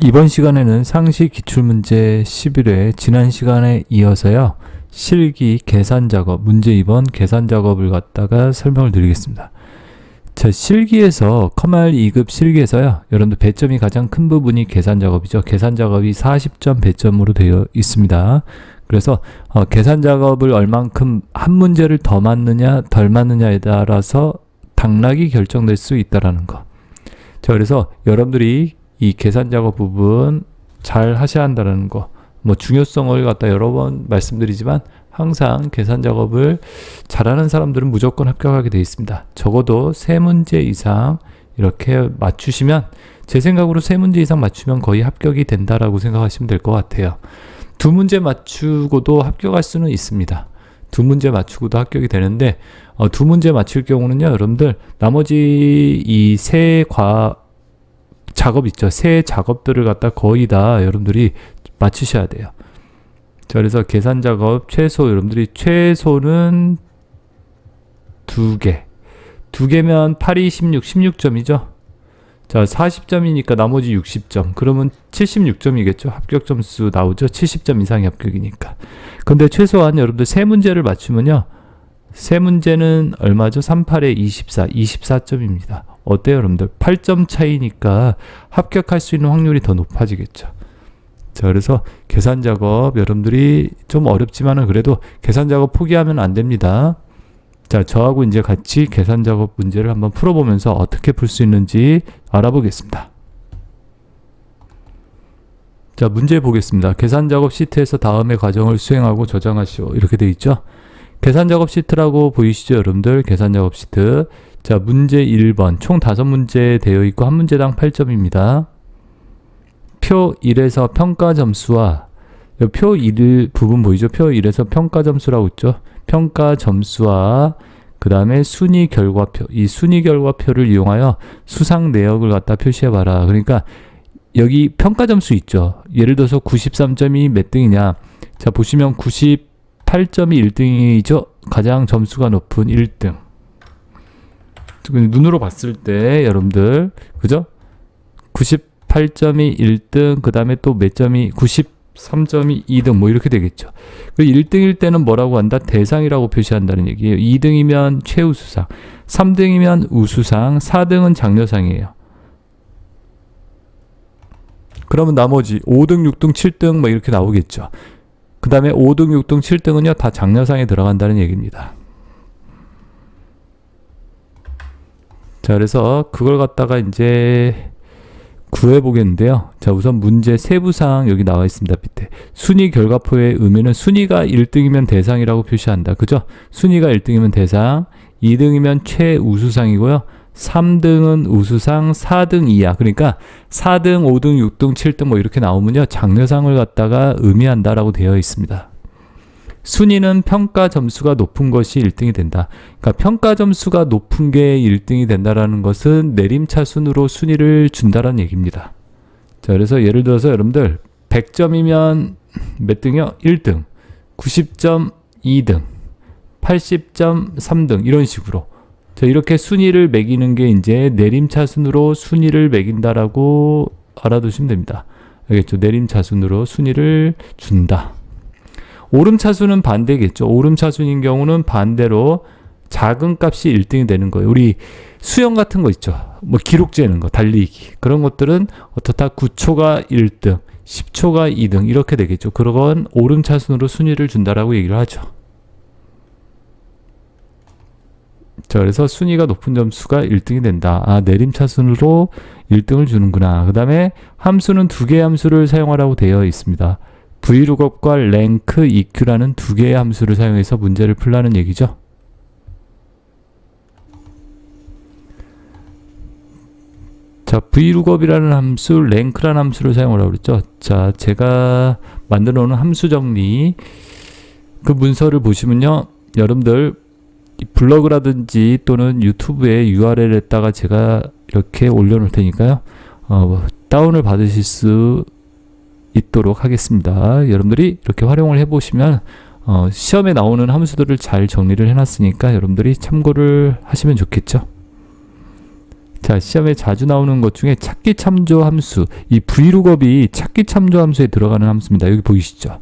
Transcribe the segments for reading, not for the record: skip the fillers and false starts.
이번 시간에는 상시 기출문제 11회 지난 시간에 이어서요. 실기 계산작업, 문제 2번 계산작업을 갖다가 설명을 드리겠습니다. 자, 실기에서 컴활 2급 실기에서요. 여러분들 배점이 가장 큰 부분이 계산작업이죠. 계산작업이 40점 배점으로 되어 있습니다. 그래서 계산작업을 얼만큼 한 문제를 더 맞느냐 덜 맞느냐에 따라서 당락이 결정될 수 있다는 거. 자, 그래서 여러분들이 이 계산작업 부분 잘 하셔야 한다는 거, 중요성을 갖다 여러 번 말씀드리지만 항상 계산작업을 잘하는 사람들은 무조건 합격하게 되어 있습니다. 적어도 3문제 이상 이렇게 맞추시면, 제 생각으로 3문제 이상 맞추면 거의 합격이 된다라고 생각하시면 될 것 같아요. 2문제 맞추고도 합격할 수는 있습니다. 2문제 맞추고도 합격이 되는데 2문제 맞출 경우는요, 여러분들 나머지 이 작업 있죠. 세 작업들을 갖다 거의 다 여러분들이 맞추셔야 돼요. 자, 그래서 계산 작업 여러분들이 최소는 2개. 2개면 8, 2, 16점이죠. 자, 40점이니까 나머지 60점. 그러면 76점이겠죠. 합격 점수 나오죠. 70점 이상이 합격이니까. 근데 최소한 여러분들 3문제를 맞추면요. 3문제는 얼마죠? 38에 24, 24점입니다. 어때요, 여러분들? 8점 차이니까 합격할 수 있는 확률이 더 높아지겠죠. 자, 그래서 계산 작업 여러분들이 좀 어렵지만은 그래도 계산 작업 포기하면 안 됩니다. 자, 저하고 이제 같이 계산 작업 문제를 한번 풀어보면서 어떻게 풀 수 있는지 알아보겠습니다. 자, 문제 보겠습니다. 계산 작업 시트에서 다음의 과정을 수행하고 저장하시오. 이렇게 되어 있죠. 계산 작업 시트라고 보이시죠, 여러분들? 계산 작업 시트. 자, 문제 1번 총 5문제 되어 있고 한 문제당 8점입니다. 표 1에서 평가 점수와 표 1 부분 보이죠? 표 1에서 평가 점수라고 있죠? 평가 점수와 그 다음에 순위 결과표, 이 순위 결과표를 이용하여 수상 내역을 갖다 표시해봐라. 그러니까 여기 평가 점수 있죠? 예를 들어서 93점이 몇 등이냐? 자, 보시면 98점이 1등이죠? 가장 점수가 높은 1등. 눈으로 봤을 때 여러분들 그죠? 98점이 1등, 그 다음에 또 몇 점이 93점이 2등 이렇게 되겠죠. 그리고 1등일 때는 뭐라고 한다? 대상이라고 표시한다는 얘기예요. 2등이면 최우수상, 3등이면 우수상, 4등은 장려상이에요. 그러면 나머지 5등, 6등, 7등 이렇게 나오겠죠. 그 다음에 5등, 6등, 7등은요 다 장려상에 들어간다는 얘기입니다. 자, 그래서 그걸 갖다가 이제 구해 보겠는데요. 자, 우선 문제 세부사항 여기 나와 있습니다. 밑에 순위 결과표의 의미는 순위가 1등이면 대상이라고 표시한다. 그죠? 순위가 1등이면 대상, 2등이면 최우수상이고요. 3등은 우수상, 4등 이하. 그러니까 4등, 5등, 6등, 7등 이렇게 나오면요 장려상을 갖다가 의미한다라고 되어 있습니다. 순위는 평가 점수가 높은 것이 1등이 된다. 그러니까 평가 점수가 높은 게 1등이 된다라는 것은 내림차순으로 순위를 준다라는 얘기입니다. 자, 그래서 예를 들어서 여러분들 100점이면 몇 등이요? 1등, 90점 2등, 80점 3등 이런 식으로. 자, 이렇게 순위를 매기는 게 이제 내림차순으로 순위를 매긴다라고 알아두시면 됩니다. 알겠죠? 내림차순으로 순위를 준다. 오름차순은 반대겠죠. 오름차순인 경우는 반대로 작은 값이 1등이 되는 거예요. 우리 수영 같은 거 있죠. 기록 재는 거, 달리기. 그런 것들은 어떻다 9초가 1등, 10초가 2등 이렇게 되겠죠. 그건 오름차순으로 순위를 준다라고 얘기를 하죠. 자, 그래서 순위가 높은 점수가 1등이 된다. 아, 내림차순으로 1등을 주는구나. 그 다음에 함수는 2개의 함수를 사용하라고 되어 있습니다. vlookup과 rank, eq라는 2개의 함수를 사용해서 문제를 풀라는 얘기죠. 자, vlookup이라는 함수, rank라는 함수를 사용하라고 그랬죠. 자, 제가 만들어 놓은 함수 정리 그 문서를 보시면요, 여러분들 블로그라든지 또는 유튜브에 URL에다가 제가 이렇게 올려놓을 테니까요, 다운을 받으실 수 있도록 하겠습니다. 여러분들이 이렇게 활용을 해보시면 시험에 나오는 함수들을 잘 정리를 해놨으니까 여러분들이 참고를 하시면 좋겠죠. 자, 자, 시험에 자주 나오는 것 중에 찾기 참조 함수, 이 vlookup이 찾기 참조 함수에 들어가는 함수입니다. 여기 보이시죠?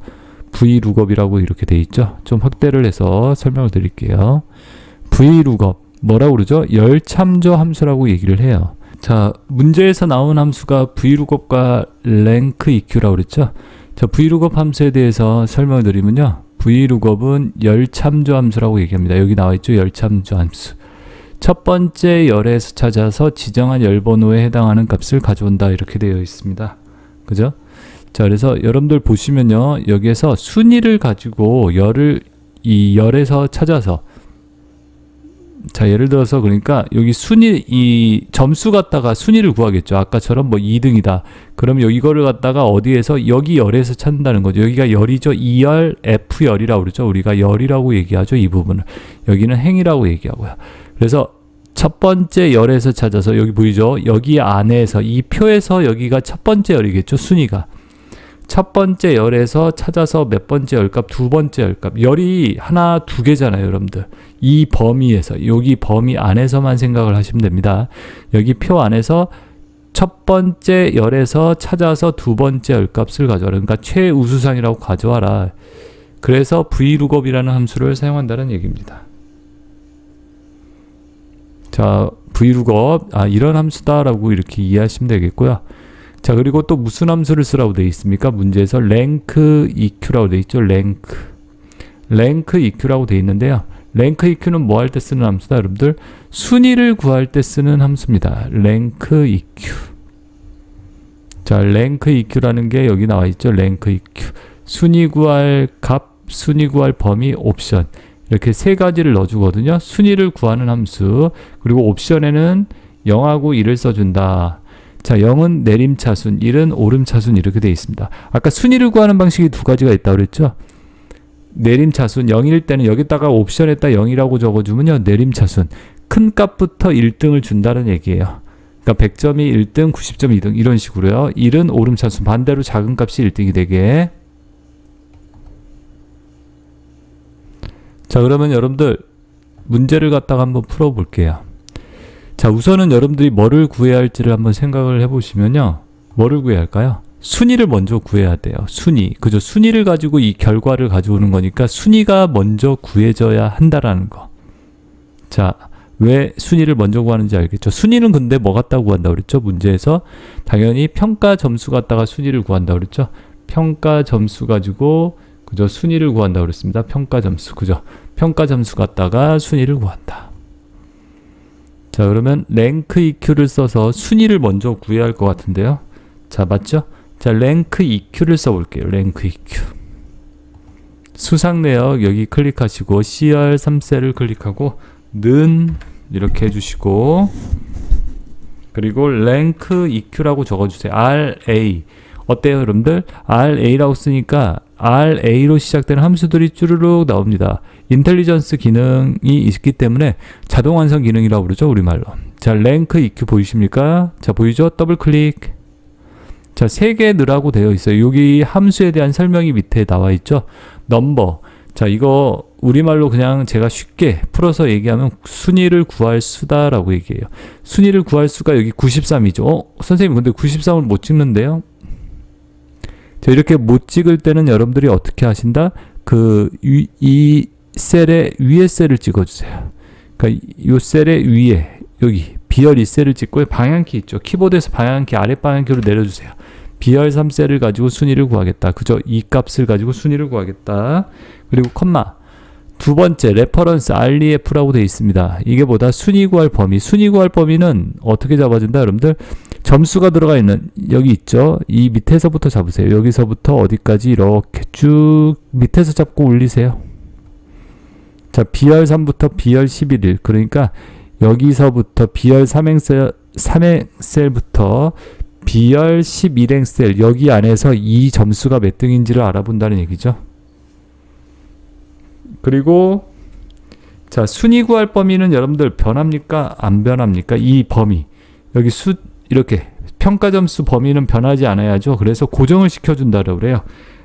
vlookup이라고 이렇게 돼 있죠? 좀 확대를 해서 설명을 드릴게요. vlookup 뭐라고 그러죠? 열참조 함수라고 얘기를 해요. 자, 문제에서 나온 함수가 vlookup과 rankEQ라고 그랬죠? 자, vlookup 함수에 대해서 설명을 드리면요, vlookup은 열참조 함수라고 얘기합니다. 여기 나와 있죠? 열참조 함수. 첫 번째 열에서 찾아서 지정한 열 번호에 해당하는 값을 가져온다, 이렇게 되어 있습니다. 그죠? 자, 그래서 여러분들 보시면요, 여기에서 순위를 가지고 이 열에서 찾아서, 자, 예를 들어서 그러니까 여기 순위, 이 점수 갖다가 순위를 구하겠죠. 아까처럼 뭐 2등이다. 그럼 이거를 갖다가 어디에서, 여기 열에서 찾는다는 거죠. 여기가 열이죠. 2열, F열이라고 그러죠. 우리가 열이라고 얘기하죠. 이 부분을. 여기는 행이라고 얘기하고요. 그래서 첫 번째 열에서 찾아서, 여기 보이죠? 여기 안에서, 이 표에서 여기가 첫 번째 열이겠죠. 순위가. 첫 번째 열에서 찾아서 몇 번째 열값, 두 번째 열값. 열이 하나, 두 개잖아요, 여러분들. 이 범위에서, 여기 범위 안에서만 생각을 하시면 됩니다. 여기 표 안에서 첫 번째 열에서 찾아서 두 번째 열값을 가져와라. 그러니까 최우수상이라고 가져와라. 그래서 vlookup이라는 함수를 사용한다는 얘기입니다. 자, vlookup, 이런 함수다라고 이렇게 이해하시면 되겠고요. 자, 그리고 또 무슨 함수를 쓰라고 되어 있습니까? 문제에서 rankEQ라고 되어 있죠. rankEQ라고 되어 있는데요. rankEQ는 뭐 할 때 쓰는 함수다, 여러분들? 순위를 구할 때 쓰는 함수입니다. rankEQ. 자, rankEQ라는 게 여기 나와 있죠. rankEQ. 순위 구할 값, 순위 구할 범위, 옵션. 이렇게 세 가지를 넣어주거든요. 순위를 구하는 함수. 그리고 옵션에는 0하고 1을 써준다. 자, 0은 내림차순, 1은 오름차순, 이렇게 되어 있습니다. 아까 순위를 구하는 방식이 두 가지가 있다고 그랬죠? 내림차순, 0일 때는 여기다가 옵션에다 0이라고 적어주면요, 내림차순. 큰 값부터 1등을 준다는 얘기예요. 그러니까 100점이 1등, 90점이 2등, 이런 식으로요. 1은 오름차순, 반대로 작은 값이 1등이 되게. 자, 그러면 여러분들 문제를 갖다가 한번 풀어볼게요. 자, 우선은 여러분들이 뭐를 구해야 할지를 한번 생각을 해보시면요. 뭐를 구해야 할까요? 순위를 먼저 구해야 돼요. 순위. 그죠? 순위를 가지고 이 결과를 가져오는 거니까 순위가 먼저 구해져야 한다라는 거. 자, 왜 순위를 먼저 구하는지 알겠죠? 순위는 근데 뭐 갖다가 구한다고 그랬죠? 문제에서 당연히 평가 점수 갖다가 순위를 구한다고 그랬죠? 평가 점수 가지고, 그죠? 순위를 구한다고 그랬습니다. 평가 점수. 그죠? 평가 점수 갖다가 순위를 구한다. 자, 그러면 rankEQ를 써서 순위를 먼저 구해야 할 것 같은데요. 자, 맞죠? 자, rankEQ를 써볼게요. rankEQ. 수상 내역 여기 클릭하시고 CR 3셀을 클릭하고 는 이렇게 해주시고, 그리고 rankEQ라고 적어주세요. RA. 어때요, 여러분들? RA라고 쓰니까 RA로 시작되는 함수들이 쭈르륵 나옵니다. 인텔리전스 기능이 있기 때문에 자동 완성 기능이라고 그러죠, 우리말로. 자, rankEQ 보이십니까? 자, 보이죠? 더블 클릭. 자, 3개 넣으라고 되어 있어요. 여기 함수에 대한 설명이 밑에 나와 있죠? 넘버. 자, 이거 우리말로 그냥 제가 쉽게 풀어서 얘기하면 순위를 구할 수다라고 얘기해요. 순위를 구할 수가 여기 93이죠. 선생님, 근데 93을 못 찍는데요? 자, 이렇게 못 찍을 때는 여러분들이 어떻게 하신다? 이 셀의 위에 셀을 찍어주세요. 그러니까 이 셀의 위에, 여기 비열 2셀을 찍고 방향키 있죠. 키보드에서 방향키, 아래 방향키로 내려주세요. 비열 3셀을 가지고 순위를 구하겠다. 그죠? 이 값을 가지고 순위를 구하겠다. 그리고 컴마. 두 번째, 레퍼런스 REF라고 되어 있습니다. 이게 뭐다? 순위 구할 범위. 순위 구할 범위는 어떻게 잡아준다, 여러분들? 점수가 들어가 있는, 여기 있죠? 이 밑에서부터 잡으세요. 여기서부터 어디까지 이렇게 쭉 밑에서 잡고 올리세요. 자, 비열 3부터 비열 11일. 그러니까 여기서부터 비열 3행셀부터 비열 11행셀, 여기 안에서 이 점수가 몇 등인지를 알아본다는 얘기죠. 그리고 자, 순위 구할 범위는 여러분들 변합니까? 안 변합니까? 이 범위. 여기 이렇게 평가 점수 범위는 변하지 않아야죠. 그래서 고정을 시켜준다고 그래요.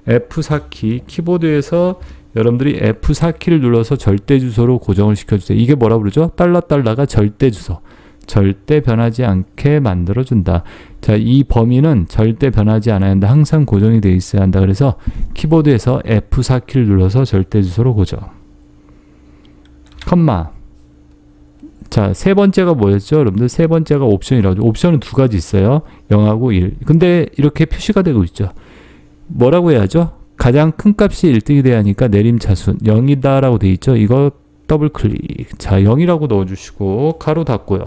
F4키, 키보드에서 여러분들이 F4키를 눌러서 절대 주소로 고정을 시켜주세요. 이게 뭐라고 그러죠? 달러가 절대 주소. 절대 변하지 않게 만들어준다. 자, 이 범위는 절대 변하지 않아야 한다. 항상 고정이 되어 있어야 한다. 그래서 키보드에서 F4키를 눌러서 절대 주소로 고정. 컴마. 자, 세 번째가 뭐였죠? 여러분들 세 번째가 옵션이라고 하죠. 옵션은 두 가지 있어요. 0하고 1. 근데 이렇게 표시가 되고 있죠. 뭐라고 해야죠? 가장 큰 값이 1등이 돼야 하니까 내림차순 0이다 라고 돼 있죠. 이거 더블 클릭. 자, 0이라고 넣어주시고 가로 닫고요.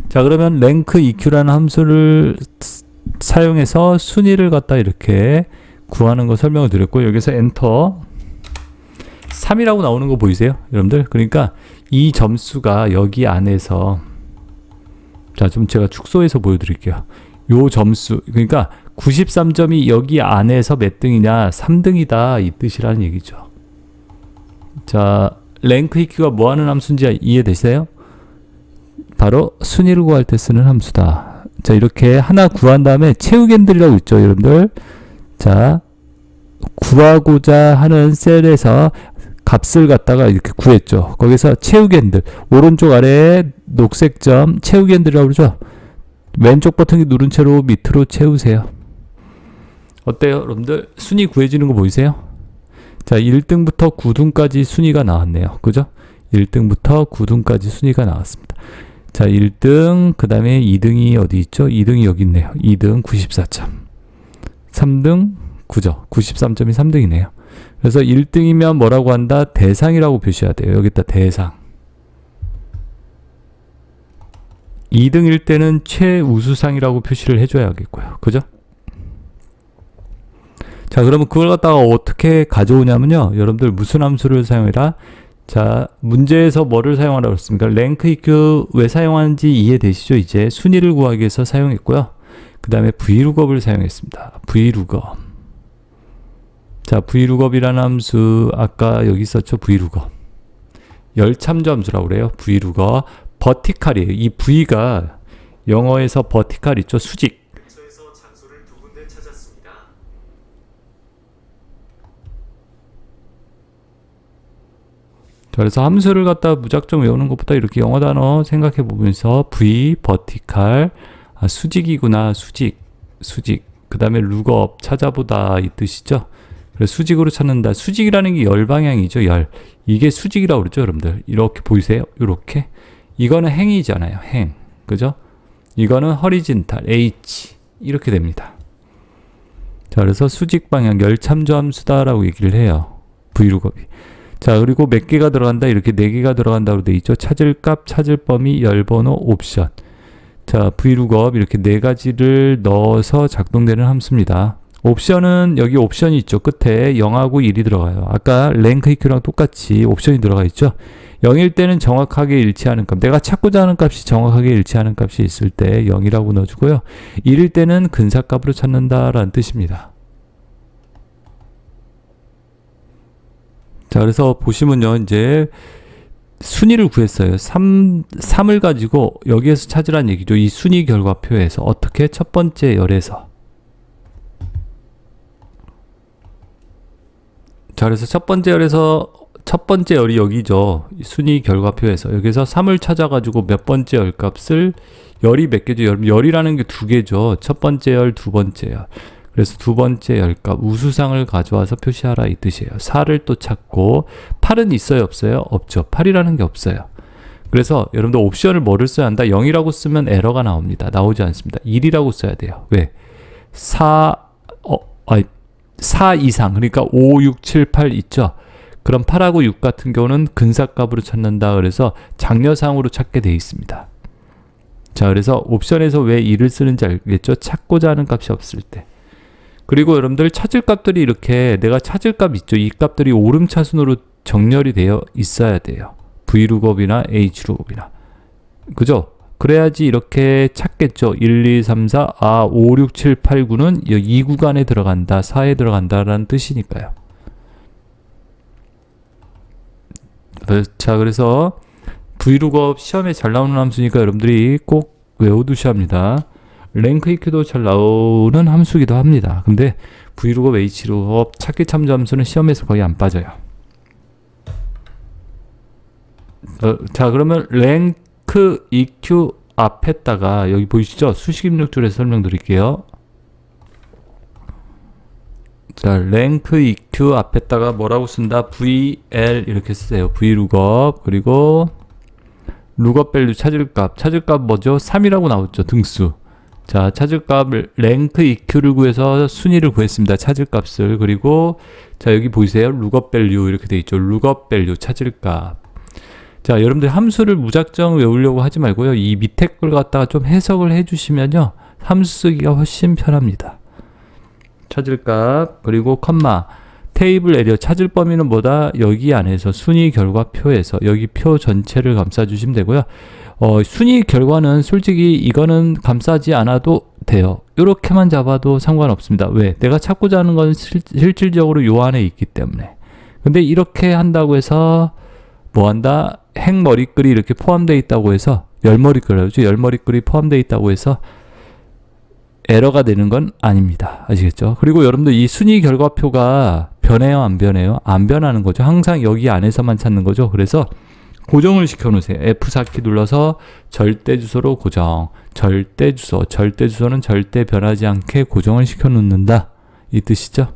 자, 그러면 랭크 EQ라는 함수를 사용해서 순위를 갖다 이렇게 구하는 거 설명을 드렸고, 여기서 엔터 3이라고 나오는 거 보이세요? 여러분들? 그러니까 이 점수가 여기 안에서, 자, 좀 제가 축소해서 보여드릴게요. 요 점수, 그러니까 93점이 여기 안에서 몇 등이냐? 3등이다 이 뜻이라는 얘기죠. 자, 랭크 EQ가 뭐 하는 함수인지 이해되세요? 바로 순위를 구할 때 쓰는 함수다. 자, 이렇게 하나 구한 다음에 채우겐들이라고 있죠, 여러분들. 자, 구하고자 하는 셀에서 값을 갖다가 이렇게 구했죠. 거기서 채우겐들, 오른쪽 아래에 녹색 점 채우겐들이라고 그러죠. 왼쪽 버튼기 누른 채로 밑으로 채우세요. 어때요, 여러분들? 순위 구해지는 거 보이세요? 자, 1등부터 9등까지 순위가 나왔네요. 그죠? 1등부터 9등까지 순위가 나왔습니다. 자, 1등, 그 다음에 2등이 어디 있죠? 2등이 여기 있네요. 2등 94점. 3등 9점. 93점이 3등이네요. 그래서 1등이면 뭐라고 한다? 대상이라고 표시해야 돼요. 여기다 대상. 2등일 때는 최우수상이라고 표시를 해줘야겠고요. 그죠? 자, 그러면 그걸 갖다가 어떻게 가져오냐면요. 여러분들 무슨 함수를 사용해라? 자, 문제에서 뭐를 사용하라고 했습니까? 랭크 EQ 왜 사용하는지 이해되시죠? 이제 순위를 구하기 위해서 사용했고요. 그 다음에 VLOOKUP을 사용했습니다. VLOOKUP. 자, VLOOKUP이라는 함수 아까 여기 있었죠? VLOOKUP. 열참조 함수라고 그래요. VLOOKUP. 버티칼이에요. 이 V가 영어에서 버티칼 있죠? 수직. 근처에서 장소를 두 군데 찾았습니다. 자, 그래서 함수를 갖다 무작정 외우는 것보다 이렇게 영어 단어 생각해 보면서 V, 버티칼, 아, 수직이구나, 수직. 그 다음에 룩업 찾아보다 이 뜻이죠. 그래서 수직으로 찾는다. 수직이라는 게 열 방향이죠, 열. 이게 수직이라고 그러죠, 여러분들. 이렇게 보이세요? 이렇게. 이거는 행이잖아요, 행. 그죠? 이거는 허리진탈, H. 이렇게 됩니다. 자, 그래서 수직 방향, 열참조 함수다라고 얘기를 해요. VLOOKUP이. 자, 그리고 몇 개가 들어간다? 이렇게 4개가 들어간다고 돼 있죠. 찾을 값, 찾을 범위, 열번호, 옵션. 자, VLOOKUP 이렇게 4가지를 넣어서 작동되는 함수입니다. 옵션은 여기 옵션이 있죠. 끝에 0하고 1이 들어가요. 아까 랭크 EQ랑 똑같이 옵션이 들어가 있죠. 0일 때는 정확하게 일치하는 값, 내가 찾고자 하는 값이 정확하게 일치하는 값이 있을 때 0이라고 넣어주고요. 1일 때는 근사값으로 찾는다라는 뜻입니다. 자, 그래서 보시면요, 이제 순위를 구했어요. 3을 가지고 여기에서 찾으란 얘기죠. 이 순위 결과표에서 어떻게 첫 번째 열에서. 자, 그래서 첫 번째 열이 여기죠. 순위 결과표에서 여기서 3을 찾아가지고 몇 번째 열 값을, 열이 몇 개죠? 열이라는 게 두 개죠. 첫 번째 열, 두 번째 열. 그래서 두 번째 열값 우수상을 가져와서 표시하라 이 뜻이에요. 4를 또 찾고 8은 있어요, 없어요? 없죠. 8이라는 게 없어요. 그래서 여러분들 옵션을 뭐를 써야 한다? 0이라고 쓰면 에러가 나옵니다. 나오지 않습니다. 1이라고 써야 돼요. 왜? 4 이상, 그러니까 5, 6, 7, 8 있죠. 그럼 8하고 6 같은 경우는 근사값으로 찾는다. 그래서 장려상으로 찾게 되어 있습니다. 자, 그래서 옵션에서 왜 1을 쓰는지 알겠죠? 찾고자 하는 값이 없을 때. 그리고 여러분들 찾을 값들이 이렇게 내가 찾을 값 있죠. 이 값들이 오름차순으로 정렬이 되어 있어야 돼요. VLOOKUP이나 HLOOKUP이나. 그죠? 그래야지 이렇게 찾겠죠. 1, 2, 3, 4, 5, 6, 7, 8, 9는 이 구간에 들어간다, 4에 들어간다라는 뜻이니까요. 자, 그래서 VLOOKUP 시험에 잘 나오는 함수니까 여러분들이 꼭 외워두셔야 합니다. 랭크 EQ도 잘 나오는 함수기도 합니다. 근데 VLOOKUP, HLOOKUP, 찾기 참조 함수는 시험에서 거의 안 빠져요. 자, 그러면 랭크 랭크 EQ 앞에다가 여기 보이시죠? 수식 입력줄에서 설명드릴게요. 자, 랭크 EQ 앞에다가 뭐라고 쓴다? VL 이렇게 쓰세요. VLOOKUP. 그리고 룩업 밸류 찾을 값 뭐죠? 3이라고 나왔죠. 등수. 자, 찾을 값을 랭크 EQ를 구해서 순위를 구했습니다. 찾을 값을. 그리고 자, 여기 보이세요? 룩업 밸류 이렇게 돼 있죠. 룩업 밸류 찾을 값. 자, 여러분들 함수를 무작정 외우려고 하지 말고요. 이 밑에 걸 갖다가 좀 해석을 해 주시면요. 함수 쓰기가 훨씬 편합니다. 찾을 값, 그리고 컴마, 테이블 에리어 찾을 범위는 뭐다? 여기 안에서 순위 결과 표에서 여기 표 전체를 감싸 주시면 되고요. 순위 결과는 솔직히 이거는 감싸지 않아도 돼요. 이렇게만 잡아도 상관없습니다. 왜? 내가 찾고자 하는 건 실질적으로 요 안에 있기 때문에. 근데 이렇게 한다고 해서 뭐 한다? 행머리글이 이렇게 포함되어 있다고 해서 열머리글이라고 하죠. 열머리글이 포함되어 있다고 해서 에러가 되는 건 아닙니다. 아시겠죠? 그리고 여러분들 이 순위 결과표가 변해요, 안 변해요? 안 변하는 거죠. 항상 여기 안에서만 찾는 거죠. 그래서 고정을 시켜 놓으세요. F4키 눌러서 절대 주소로 고정. 절대 주소는 절대 변하지 않게 고정을 시켜 놓는다. 이 뜻이죠?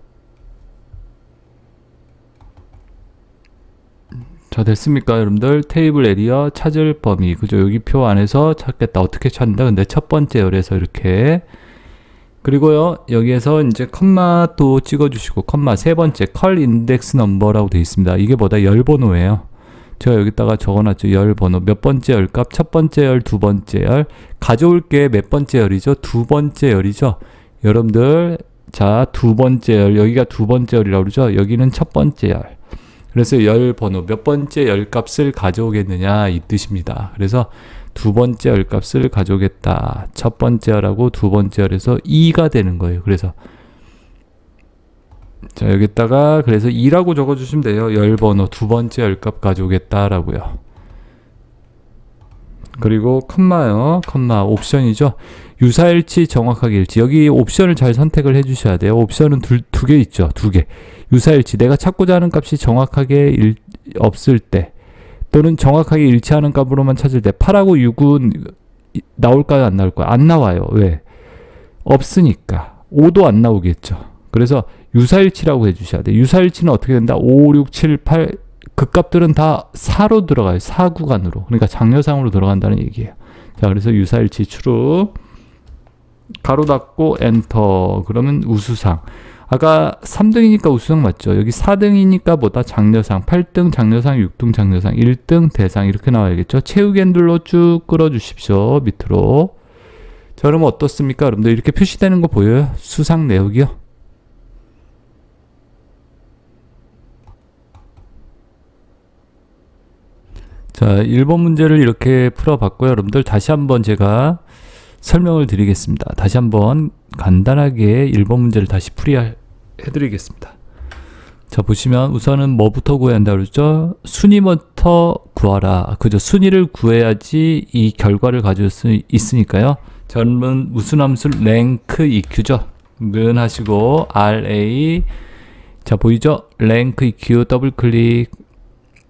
자, 됐습니까, 여러분들? 테이블 에리어 찾을 범위. 그죠? 여기 표 안에서 찾겠다. 어떻게 찾는다? 근데 첫 번째 열에서 이렇게. 그리고요, 여기에서 이제 컴마 또 찍어주시고, 컴마 세 번째, 컬 인덱스 넘버라고 되어 있습니다. 이게 뭐다? 열 번호예요. 제가 여기다가 적어놨죠. 열 번호. 몇 번째 열값? 첫 번째 열, 두 번째 열. 가져올 게 몇 번째 열이죠? 두 번째 열이죠. 여러분들, 자, 두 번째 열. 여기가 두 번째 열이라고 그러죠? 여기는 첫 번째 열. 그래서 열 번호, 몇 번째 열 값을 가져오겠느냐, 이 뜻입니다. 그래서 두 번째 열 값을 가져오겠다. 첫 번째 열하고 두 번째 열에서 2가 되는 거예요. 그래서 자, 여기다가 그래서 2라고 적어주시면 돼요. 열 번호 두 번째 열 값 가져오겠다라고요. 그리고 컴마요. 컴마 옵션이죠. 유사일치, 정확하게 일치. 여기 옵션을 잘 선택을 해주셔야 돼요. 옵션은 두 개 있죠. 두 개. 유사일치. 내가 찾고자 하는 값이 정확하게 없을 때 또는 정확하게 일치하는 값으로만 찾을 때 8하고 6은 나올까요? 안 나올까요? 안 나와요. 왜? 없으니까. 5도 안 나오겠죠. 그래서 유사일치라고 해주셔야 돼요. 유사일치는 어떻게 된다? 5, 6, 7, 8 그 값들은 다 4로 들어가요. 4 구간으로. 그러니까 장려상으로 들어간다는 얘기예요. 자, 그래서 유사일치 true 가로 닫고 엔터. 그러면 우수상. 아까 3등이니까 우수상 맞죠? 여기 4등이니까 뭐다? 장려상. 8등 장려상, 6등 장려상, 1등 대상 이렇게 나와야겠죠? 채우기 핸들로 쭉 끌어주십시오. 밑으로. 자, 그러면 어떻습니까? 여러분들 이렇게 표시되는 거 보여요? 수상 내역이요? 자, 1번 문제를 이렇게 풀어봤고요. 여러분들 다시 한번 제가 설명을 드리겠습니다. 다시 한번 간단하게 1번 문제를 다시 풀이해드리겠습니다. 자, 보시면 우선은 뭐부터 구해야 한다고 그랬죠? 순위부터 구하라. 그죠? 순위를 구해야지 이 결과를 가질 수 있으니까요. 저는 무슨 함수? 랭크 EQ죠. 는 하시고 RA. 자, 보이죠? 랭크 EQ 더블 클릭.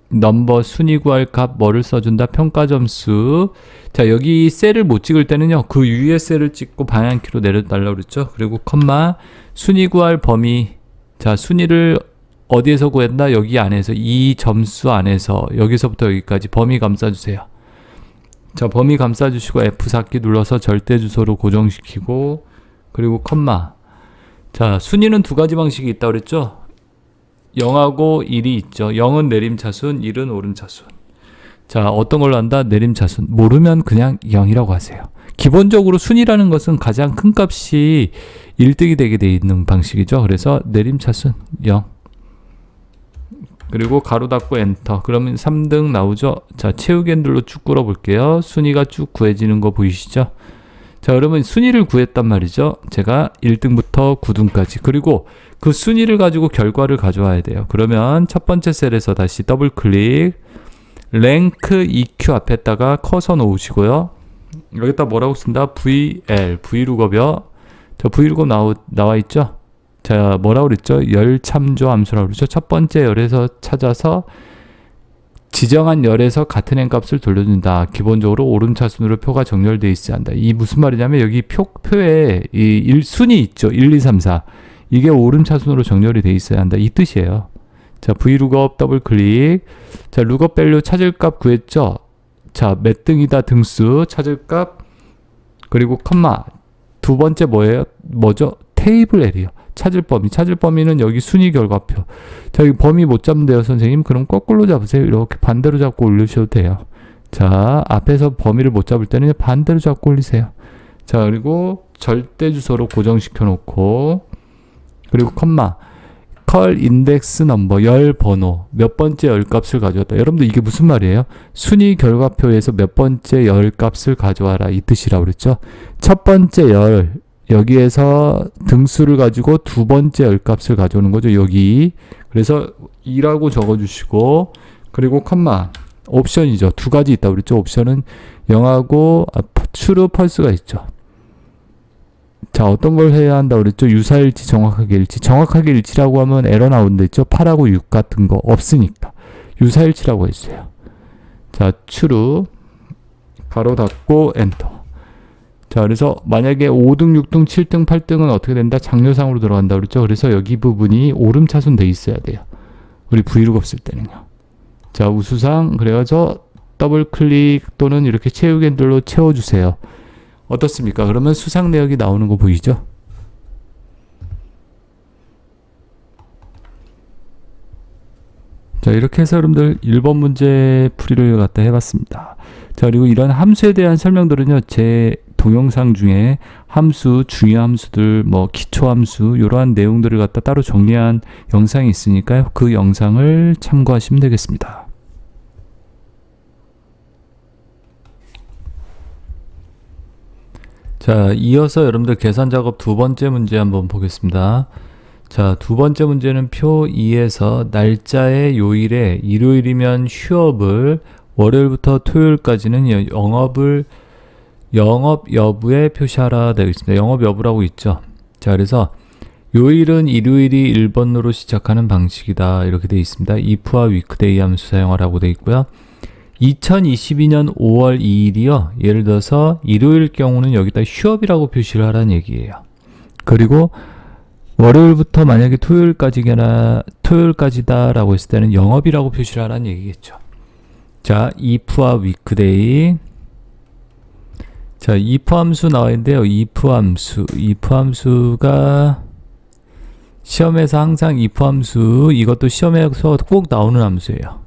넘버 순위 구할 값 뭐를 써준다? 평가 점수. 자, 여기 셀을 못 찍을 때는요, 그 위에 셀을 찍고 방향키로 내려달라고 그랬죠. 그리고 컴마 순위 구할 범위. 자, 순위를 어디에서 구한다? 여기 안에서, 이 점수 안에서 여기서부터 여기까지 범위 감싸주세요. 자, 범위 감싸주시고 F4키 눌러서 절대 주소로 고정시키고, 그리고 컴마. 자, 순위는 두 가지 방식이 있다고 그랬죠. 0하고 1이 있죠. 0은 내림차순, 1은 오름차순. 자, 어떤 걸로 한다? 내림차순. 모르면 그냥 0이라고 하세요. 기본적으로 순이라는 것은 가장 큰 값이 1등이 되게 돼 있는 방식이죠. 그래서 내림차순 0. 그리고 가로 닫고 엔터. 그러면 3등 나오죠. 자, 채우기 핸들로 쭉 끌어볼게요. 순위가 쭉 구해지는 거 보이시죠? 자, 여러분 순위를 구했단 말이죠. 제가 1등부터 9등까지. 그리고 그 순위를 가지고 결과를 가져와야 돼요. 그러면 첫 번째 셀에서 다시 더블 클릭. 랭크 EQ 앞에다가 커서 놓으시고요. 여기다 뭐라고 쓴다? VL, VLOOKUP이요. 저 VLOOKUP 나와 있죠? 자, 뭐라고 그랬죠? 열 참조 함수라고 그랬죠? 첫 번째 열에서 찾아서 지정한 열에서 같은 n 값을 돌려준다. 기본적으로 오름차순으로 표가 정렬되어 있어야 한다. 이 무슨 말이냐면 여기 표에 이 순위 있죠. 1, 2, 3, 4. 이게 오름차순으로 정렬이 되어 있어야 한다. 이 뜻이에요. 자, vlookup 더블 클릭. 자, lookup 밸류 찾을 값 구했죠. 자, 몇 등이다 등수 찾을 값 그리고 컴마. 두 번째 뭐죠? 테이블 에리어. 찾을 범위는 여기 순위 결과표. 자, 여기 범위 못 잡는데요, 선생님. 그럼 거꾸로 잡으세요. 이렇게 반대로 잡고 올리셔도 돼요. 자, 앞에서 범위를 못 잡을 때는 반대로 잡고 올리세요. 자, 그리고 절대 주소로 고정시켜 놓고, 그리고 컴마, 컬 인덱스 넘버, 열 번호, 몇 번째 열 값을 가져왔다. 여러분들 이게 무슨 말이에요? 순위 결과표에서 몇 번째 열 값을 가져와라. 이 뜻이라고 그랬죠? 첫 번째 열, 여기에서 등수를 가지고 두 번째 열 값을 가져오는 거죠. 여기. 그래서 2라고 적어주시고, 그리고 컴마, 옵션이죠. 두 가지 있다고 그랬죠. 옵션은 0하고 true, false가 있죠. 자, 어떤 걸 해야 한다고 그랬죠? 유사일치, 정확하게 일치. 정확하게 일치라고 하면 에러 나온다 있죠? 8하고 6 같은 거 없으니까. 유사일치라고 했어요. 자, true, 가로 닫고 엔터. 자, 그래서 만약에 5등, 6등, 7등, 8등은 어떻게 된다? 장려상으로 들어간다 그랬죠? 그래서 여기 부분이 오름차순 돼 있어야 돼요. 우리 브이룩업 쓸 때는요. 자, 우수상 그래가지고 더블 클릭 또는 이렇게 채우기 핸들로 채워주세요. 어떻습니까? 그러면 수상 내역이 나오는 거 보이죠? 자, 이렇게 해서 여러분들 1번 문제 풀이를 갖다 해봤습니다. 자, 그리고 이런 함수에 대한 설명들은요, 제 동영상 중에 함수, 중요 함수들, 뭐 기초 함수, 이러한 내용들을 갖다 따로 정리한 영상이 있으니까요. 그 영상을 참고하시면 되겠습니다. 자, 이어서 여러분들 계산 작업 두 번째 문제 한번 보겠습니다. 자, 두 번째 문제는 표 2에서 날짜의 요일에 일요일이면 휴업을, 월요일부터 토요일까지는 영업 여부에 표시하라 되어 있습니다. 영업 여부라고 있죠. 자, 그래서 요일은 일요일이 1번으로 시작하는 방식이다. 이렇게 되어 있습니다. if와 weekday 함수 사용하라고 되어 있고요. 2022년 5월 2일이요. 예를 들어서 일요일 경우는 여기다 휴업이라고 표시를 하라는 얘기예요. 그리고 월요일부터 만약에 토요일까지다라고 했을 때는 영업이라고 표시를 하라는 얘기겠죠. 자, if와 weekday. 자, if 함수 나와 있는데요. if 함수가 시험에서 항상 if 함수, 이것도 시험에서 꼭 나오는 함수예요.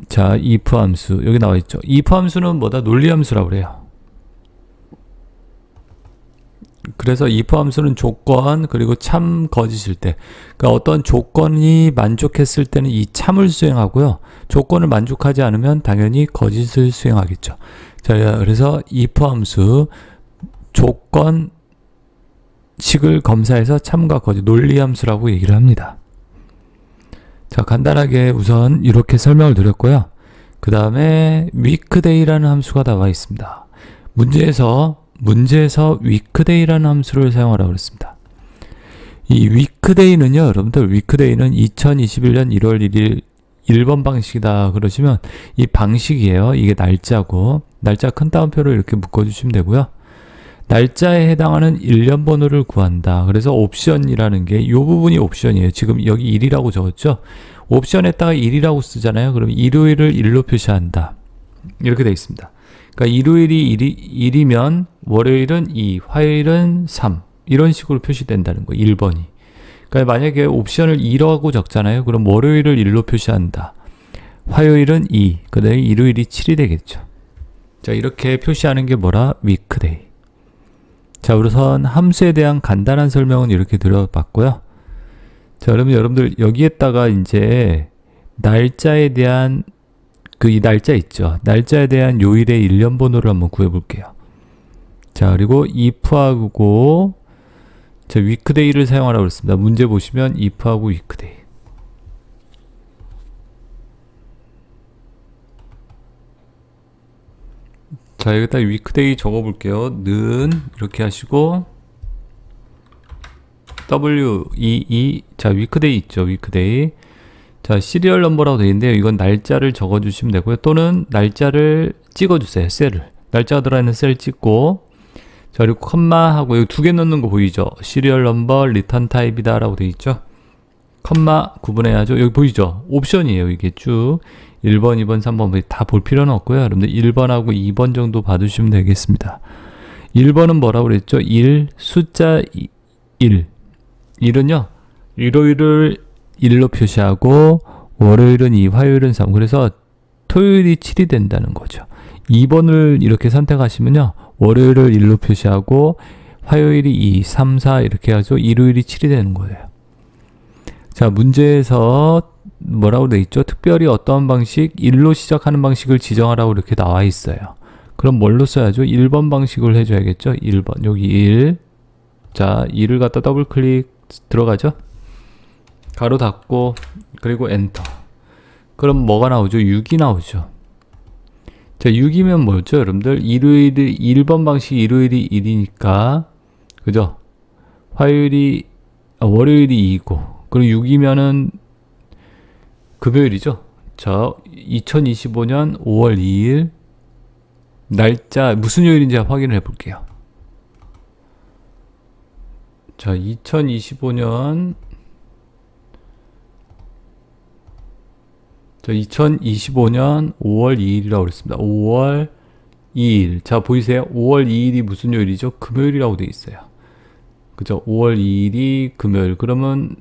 자, if 함수 여기 나와 있죠. if 함수는 뭐다? 논리 함수라고 그래요. 그래서 if 함수는 조건 그리고 참 거짓일 때, 그러니까 어떤 조건이 만족했을 때는 이 참을 수행하고요. 조건을 만족하지 않으면 당연히 거짓을 수행하겠죠. 자, 그래서 if 함수 조건식을 검사해서 참과 거짓, 논리 함수라고 얘기를 합니다. 자, 간단하게 우선 이렇게 설명을 드렸고요. 그 다음에 weekday라는 함수가 나와 있습니다. 문제에서 weekday라는 함수를 사용하라고 그랬습니다. 이 weekday는요, 여러분들 weekday는 2021년 1월 1일 1번 방식이다 그러시면 이 방식이에요. 이게 날짜고, 날짜 큰 따옴표를 이렇게 묶어주시면 되고요. 날짜에 해당하는 1년 번호를 구한다. 그래서 옵션이라는 게 이 부분이 옵션이에요. 지금 여기 1이라고 적었죠. 옵션에다가 1이라고 쓰잖아요. 그럼 일요일을 1로 표시한다. 이렇게 되어 있습니다. 그러니까 일요일이 1이면 월요일은 2, 화요일은 3 이런 식으로 표시된다는 거예요. 1번이. 그러니까 만약에 옵션을 2라고 적잖아요. 그럼 월요일을 1로 표시한다. 화요일은 2, 그 다음에 일요일이 7이 되겠죠. 자, 이렇게 표시하는 게 뭐라? weekday. 자, 우선 함수에 대한 간단한 설명은 이렇게 드려봤고요. 자, 그러면 여러분들 여기에다가 이제 날짜에 대한 이 날짜 있죠. 날짜에 대한 요일의 1년 번호를 한번 구해볼게요. 자, 그리고 if하고 자, weekday를 사용하라고 그랬습니다. 문제 보시면 if하고 weekday. 자, 여기다 weekday 적어볼게요. 는 이렇게 하시고 w 자, weekday 있죠. weekday. 자, 시리얼 넘버라고 되어 있는데요. 이건 날짜를 적어주시면 되고요. 또는 날짜를 찍어주세요. 셀을. 날짜가 들어있는 셀 찍고, 자, 그리고 컴마하고 여기 두 개 넣는 거 보이죠? 시리얼 넘버, 리턴 타입이다 라고 되어 있죠? 컴마 구분해야죠. 여기 보이죠? 옵션이에요. 이게 쭉 1번, 2번, 3번 다 볼 필요는 없고요. 여러분들 1번하고 2번 정도 봐두시면 되겠습니다. 1번은 뭐라고 그랬죠? 1, 숫자 1. 1은요. 일요일을 1로 표시하고 월요일은 2, 화요일은 3. 그래서 토요일이 7이 된다는 거죠. 2번을 이렇게 선택하시면요. 월요일을 1로 표시하고 화요일이 2, 3, 4 이렇게 해가지고 일요일이 7이 되는 거예요. 자, 문제에서 뭐라고 돼 있죠? 특별히 어떤 방식, 1로 시작하는 방식을 지정하라고 이렇게 나와 있어요. 그럼 뭘로 써야죠? 1번 방식을 해줘야겠죠? 1번. 여기 1. 자, 2를 갖다 더블 클릭 들어가죠? 가로 닫고, 그리고 엔터. 그럼 뭐가 나오죠? 6이 나오죠. 자, 6이면 뭐죠, 여러분들? 일요일이 1번 방식 일요일이 1이니까 그죠? 월요일이 2고 그리고 6이면은 금요일이죠. 자, 2025년 5월 2일 날짜 무슨 요일인지 확인을 해 볼게요. 자, 2025년 5월 2일이라고 그랬습니다. 5월 2일. 자, 보이세요? 5월 2일이 무슨 요일이죠? 금요일이라고 되어 있어요. 그죠? 5월 2일이 금요일. 그러면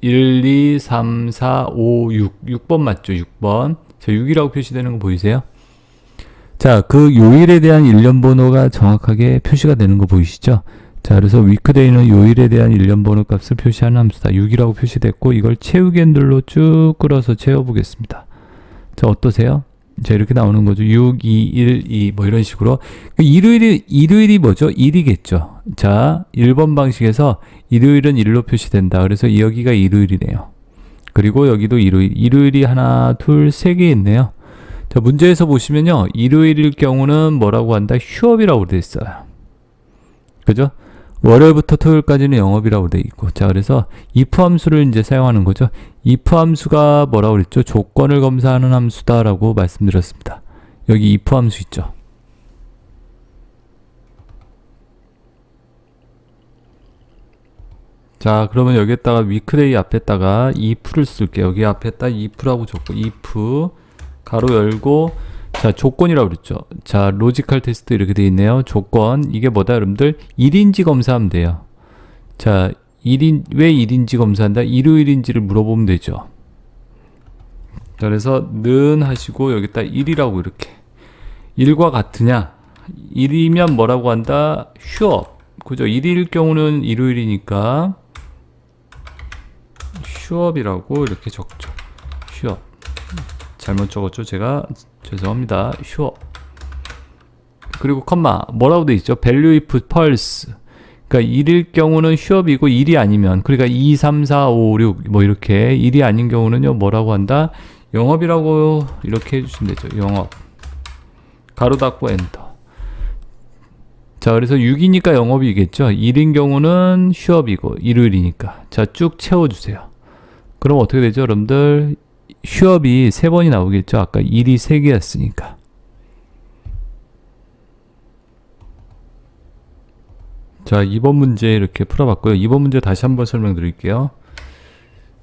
1, 2, 3, 4, 5, 6번 맞죠? 6번. 자, 6이라고 표시되는 거 보이세요? 자, 그 요일에 대한 일련 번호가 정확하게 표시가 되는 거 보이시죠? 자, 그래서 위크데이는 요일에 대한 일련 번호 값을 표시하는 함수다. 6이라고 표시됐고 이걸 채우기 핸들로 쭉 끌어서 채워보겠습니다. 자, 어떠세요? 자, 이렇게 나오는 거죠. 6, 2, 1, 2 뭐 이런 식으로. 일요일이 뭐죠? 1이겠죠. 자, 1번 방식에서 일요일은 1로 표시된다. 그래서 여기가 일요일이네요. 그리고 여기도 일요일이 하나, 둘, 세 개 있네요. 자, 문제에서 보시면요. 일요일일 경우는 뭐라고 한다? 휴업이라고 되어 있어요. 그죠? 월요일부터 토요일까지는 영업이라고 되어 있고. 자, 그래서 if 함수를 이제 사용하는 거죠. if 함수가 뭐라고 그랬죠? 조건을 검사하는 함수다라고 말씀드렸습니다. 여기 if 함수 있죠. 자, 그러면 여기에다가 weekday 앞에다가 if를 쓸게요. 여기 앞에다 if라고 적고 if 가로 열고 자, 조건이라고 그랬죠. 자, 로지컬 테스트 이렇게 돼 있네요. 조건. 이게 뭐다, 여러분들? 1인지 검사하면 돼요. 자, 왜 1인지 검사한다? 일요일인지를 물어보면 되죠. 자, 그래서 는 하시고 여기다 1이라고 이렇게. 1과 같으냐? 1이면 뭐라고 한다? 휴업. 그죠? 1일 경우는 일요일이니까 휴업이라고 이렇게 적죠. 휴업. 잘못 적었죠? 제가 죄송합니다. 휴업. 그리고 컴마 뭐라고 돼 있죠? value if false. 그러니까 1일 경우는 휴업이고 1이 아니면 그러니까 2, 3, 4, 5, 6 뭐 이렇게 1이 아닌 경우는요. 뭐라고 한다? 영업이라고 이렇게 해주시면 되죠. 영업. 가로 닫고 엔터. 자, 그래서 6이니까 영업이겠죠. 1인 경우는 휴업이고 일요일이니까. 자, 쭉 채워주세요. 그럼 어떻게 되죠, 여러분들? 휴업이 3번이 나오겠죠. 아까 일이 3개였으니까. 자, 2번 문제 이렇게 풀어봤고요. 2번 문제 다시 한번 설명드릴게요.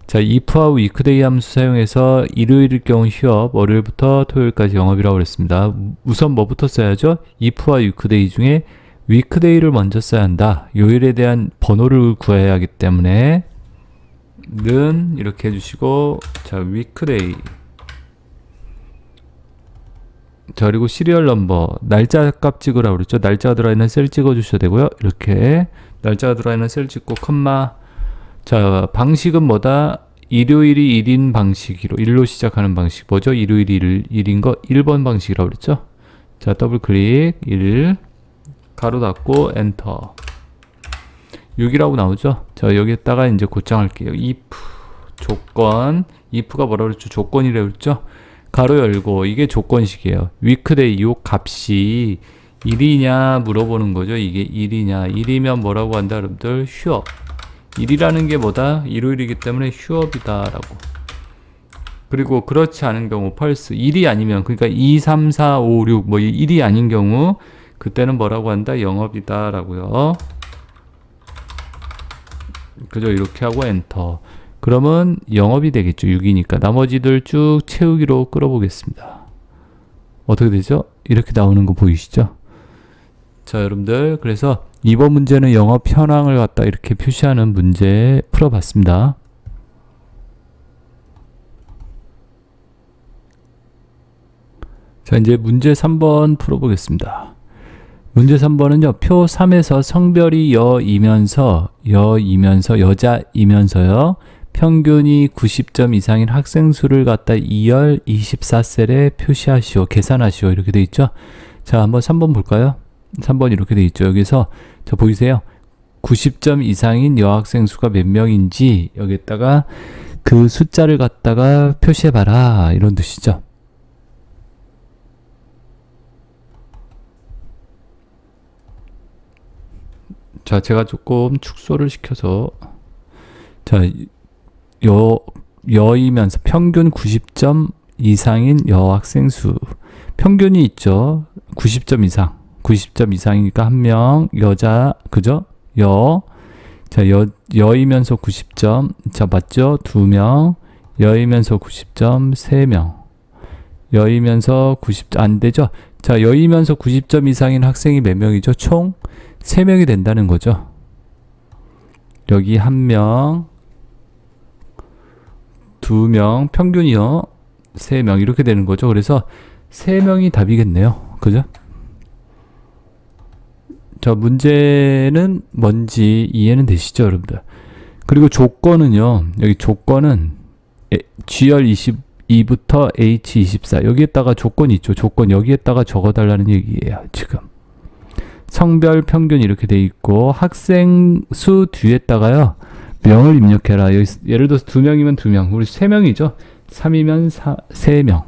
자, if와 weekday 함수 사용해서 일요일일 경우 휴업, 월요일부터 토요일까지 영업이라고 그랬습니다. 우선 뭐부터 써야죠? if와 weekday 중에 weekday를 먼저 써야 한다. 요일에 대한 번호를 구해야 하기 때문에 는 이렇게 해주시고 자, weekday. 자, 그리고 시리얼 넘버 날짜 값 찍으라고 그랬죠. 날짜가 들어있는 셀 찍어주셔야 되고요. 이렇게 날짜가 들어있는 셀 찍고 컴마. 자, 방식은 뭐다? 일요일이 1인 방식으로 1로 시작하는 방식 뭐죠? 일요일이 1인 거 1번 방식이라고 그랬죠. 자, 더블 클릭 1 가로 닫고 엔터. 6이라고 나오죠. 자, 여기에다가 이제 고정할게요. if 조건. if가 뭐라고 그랬죠? 조건이라고 그랬죠. 가로 열고 이게 조건식이에요. weekday 요 값이 1이냐 물어보는 거죠. 이게 1이냐. 1이면 뭐라고 한다, 여러분들? 휴업. 1이라는 게 뭐다? 일요일이기 때문에 휴업이다 라고. 그리고 그렇지 않은 경우 펄스 1이 아니면 그러니까 2, 3, 4, 5, 6 뭐 1이 아닌 경우 그때는 뭐라고 한다? 영업이다 라고요. 그죠? 이렇게 하고 엔터. 그러면 영업이 되겠죠. 6이니까. 나머지들 쭉 채우기로 끌어보겠습니다. 어떻게 되죠? 이렇게 나오는 거 보이시죠? 자, 여러분들. 그래서 이번 문제는 영업 현황을 갖다 이렇게 표시하는 문제 풀어봤습니다. 자, 이제 문제 3번 풀어보겠습니다. 문제 3번은요. 표 3에서 성별이 여자이면서요. 평균이 90점 이상인 학생 수를 갖다 2열 24셀에 표시하시오. 계산하시오. 이렇게 돼 있죠. 자, 한번 3번 볼까요? 3번 이렇게 돼 있죠. 여기서 저 보이세요? 90점 이상인 여학생 수가 몇 명인지 여기에다가 그 숫자를 갖다가 표시해봐라. 이런 뜻이죠. 자, 제가 조금 축소를 시켜서 자, 여이면서 평균 90점 이상인 여학생 수 평균이 있죠. 90점 이상 90점 이상이니까 한 명 여자 그죠? 자, 여이면서 90점 자, 맞죠? 2명 여이면서 90점 3명 여이면서 90점 안 되죠? 자, 여이면서 90점 이상인 학생이 몇 명이죠? 총 3명이 된다는 거죠. 여기 1명 2명, 평균이요. 3명 이렇게 되는 거죠. 그래서 3명이 답이겠네요. 그죠? 자, 문제는 뭔지 이해는 되시죠, 여러분들? 그리고 조건은요. 여기 조건은 GR22부터 H24 여기에다가 조건이 있죠. 조건 여기에다가 적어달라는 얘기예요. 지금 성별 평균 이렇게 돼 있고 학생 수 뒤에다가요. 명을 입력해라. 여기 예를 들어서 2명이면 2명. 우리 3명이죠. 3이면 3명.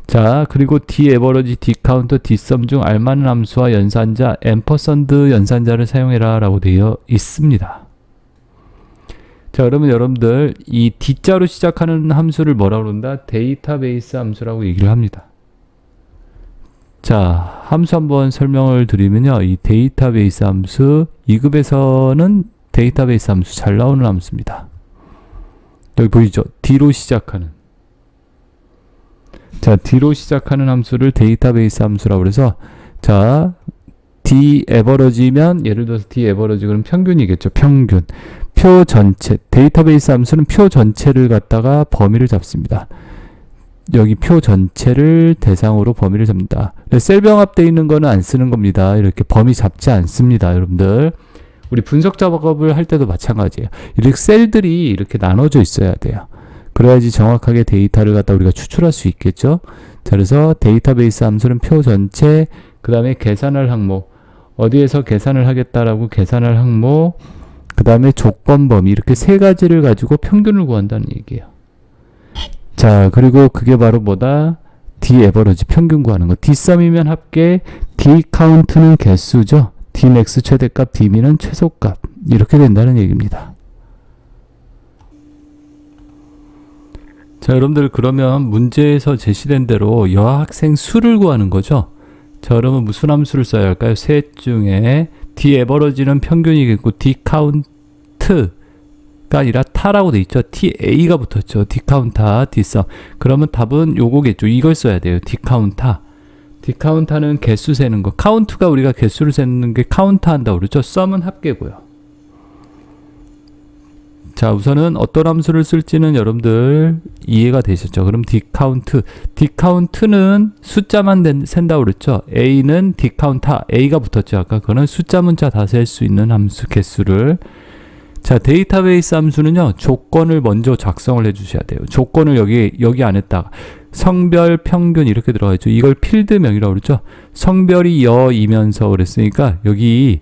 자, 그리고 D 에버러지, D 카운터, D 썸 중 알맞은 함수와 연산자, 앰퍼선드 연산자를 사용해라 라고 되어 있습니다. 자, 그러면 여러분들 이 D자로 시작하는 함수를 뭐라고 그런다? 데이터베이스 함수라고 얘기를 합니다. 자, 함수 한번 설명을 드리면요. 이 데이터베이스 함수 2급에서는 데이터베이스 함수 잘 나오는 함수입니다. 여기 보이죠? D로 시작하는. 자, D로 시작하는 함수를 데이터베이스 함수라고 그래서 자, D 에버러지면 예를 들어서 D 에버러지 그럼 평균이겠죠. 평균. 표 전체. 데이터베이스 함수는 표 전체를 갖다가 범위를 잡습니다. 여기 표 전체를 대상으로 범위를 잡니다. 셀 병합되어 있는 거는 안 쓰는 겁니다. 이렇게 범위 잡지 않습니다. 여러분들. 우리 분석 작업을 할 때도 마찬가지예요. 이렇게 셀들이 이렇게 나눠져 있어야 돼요. 그래야지 정확하게 데이터를 갖다 우리가 추출할 수 있겠죠. 자, 그래서 데이터베이스 함수는 표 전체, 그 다음에 계산할 항목, 어디에서 계산을 하겠다라고 계산할 항목, 그 다음에 조건 범위 이렇게 세 가지를 가지고 평균을 구한다는 얘기예요. 자, 그리고 그게 바로 뭐다? D 에버러지 평균 구하는 거. D 썸이면 합계, D 카운트는 개수죠. D 맥스 최대값, D 미는 최소값. 이렇게 된다는 얘기입니다. 자, 여러분들 그러면 문제에서 제시된 대로 여학생 수를 구하는 거죠. 자, 그러면 무슨 함수를 써야 할까요? 셋 중에 D 에버러지는 평균이겠고 D 카운트가 아니라 타라고 돼 있죠. TA가 붙었죠. D 카운터, D 썸. 그러면 답은 요거겠죠. 이걸 써야 돼요. D 카운터. D 카운터는 개수 세는 거. 카운트가 우리가 개수를 세는 게 카운터 한다고 그러죠. 썸은 합계고요. 자, 우선은 어떤 함수를 쓸지는 여러분들 이해가 되셨죠? 그럼 D 카운트. D 카운트는 숫자만 센다고 그랬죠? A는 D 카운터. A가 붙었죠. 아까 그거는 숫자 문자 다 셀 수 있는 함수 개수를. 자, 데이터베이스 함수는요. 조건을 먼저 작성을 해 주셔야 돼요. 조건을 여기 안에다가 성별 평균 이렇게 들어가 있죠. 이걸 필드명이라고 그러죠. 성별이 여이면서 그랬으니까 여기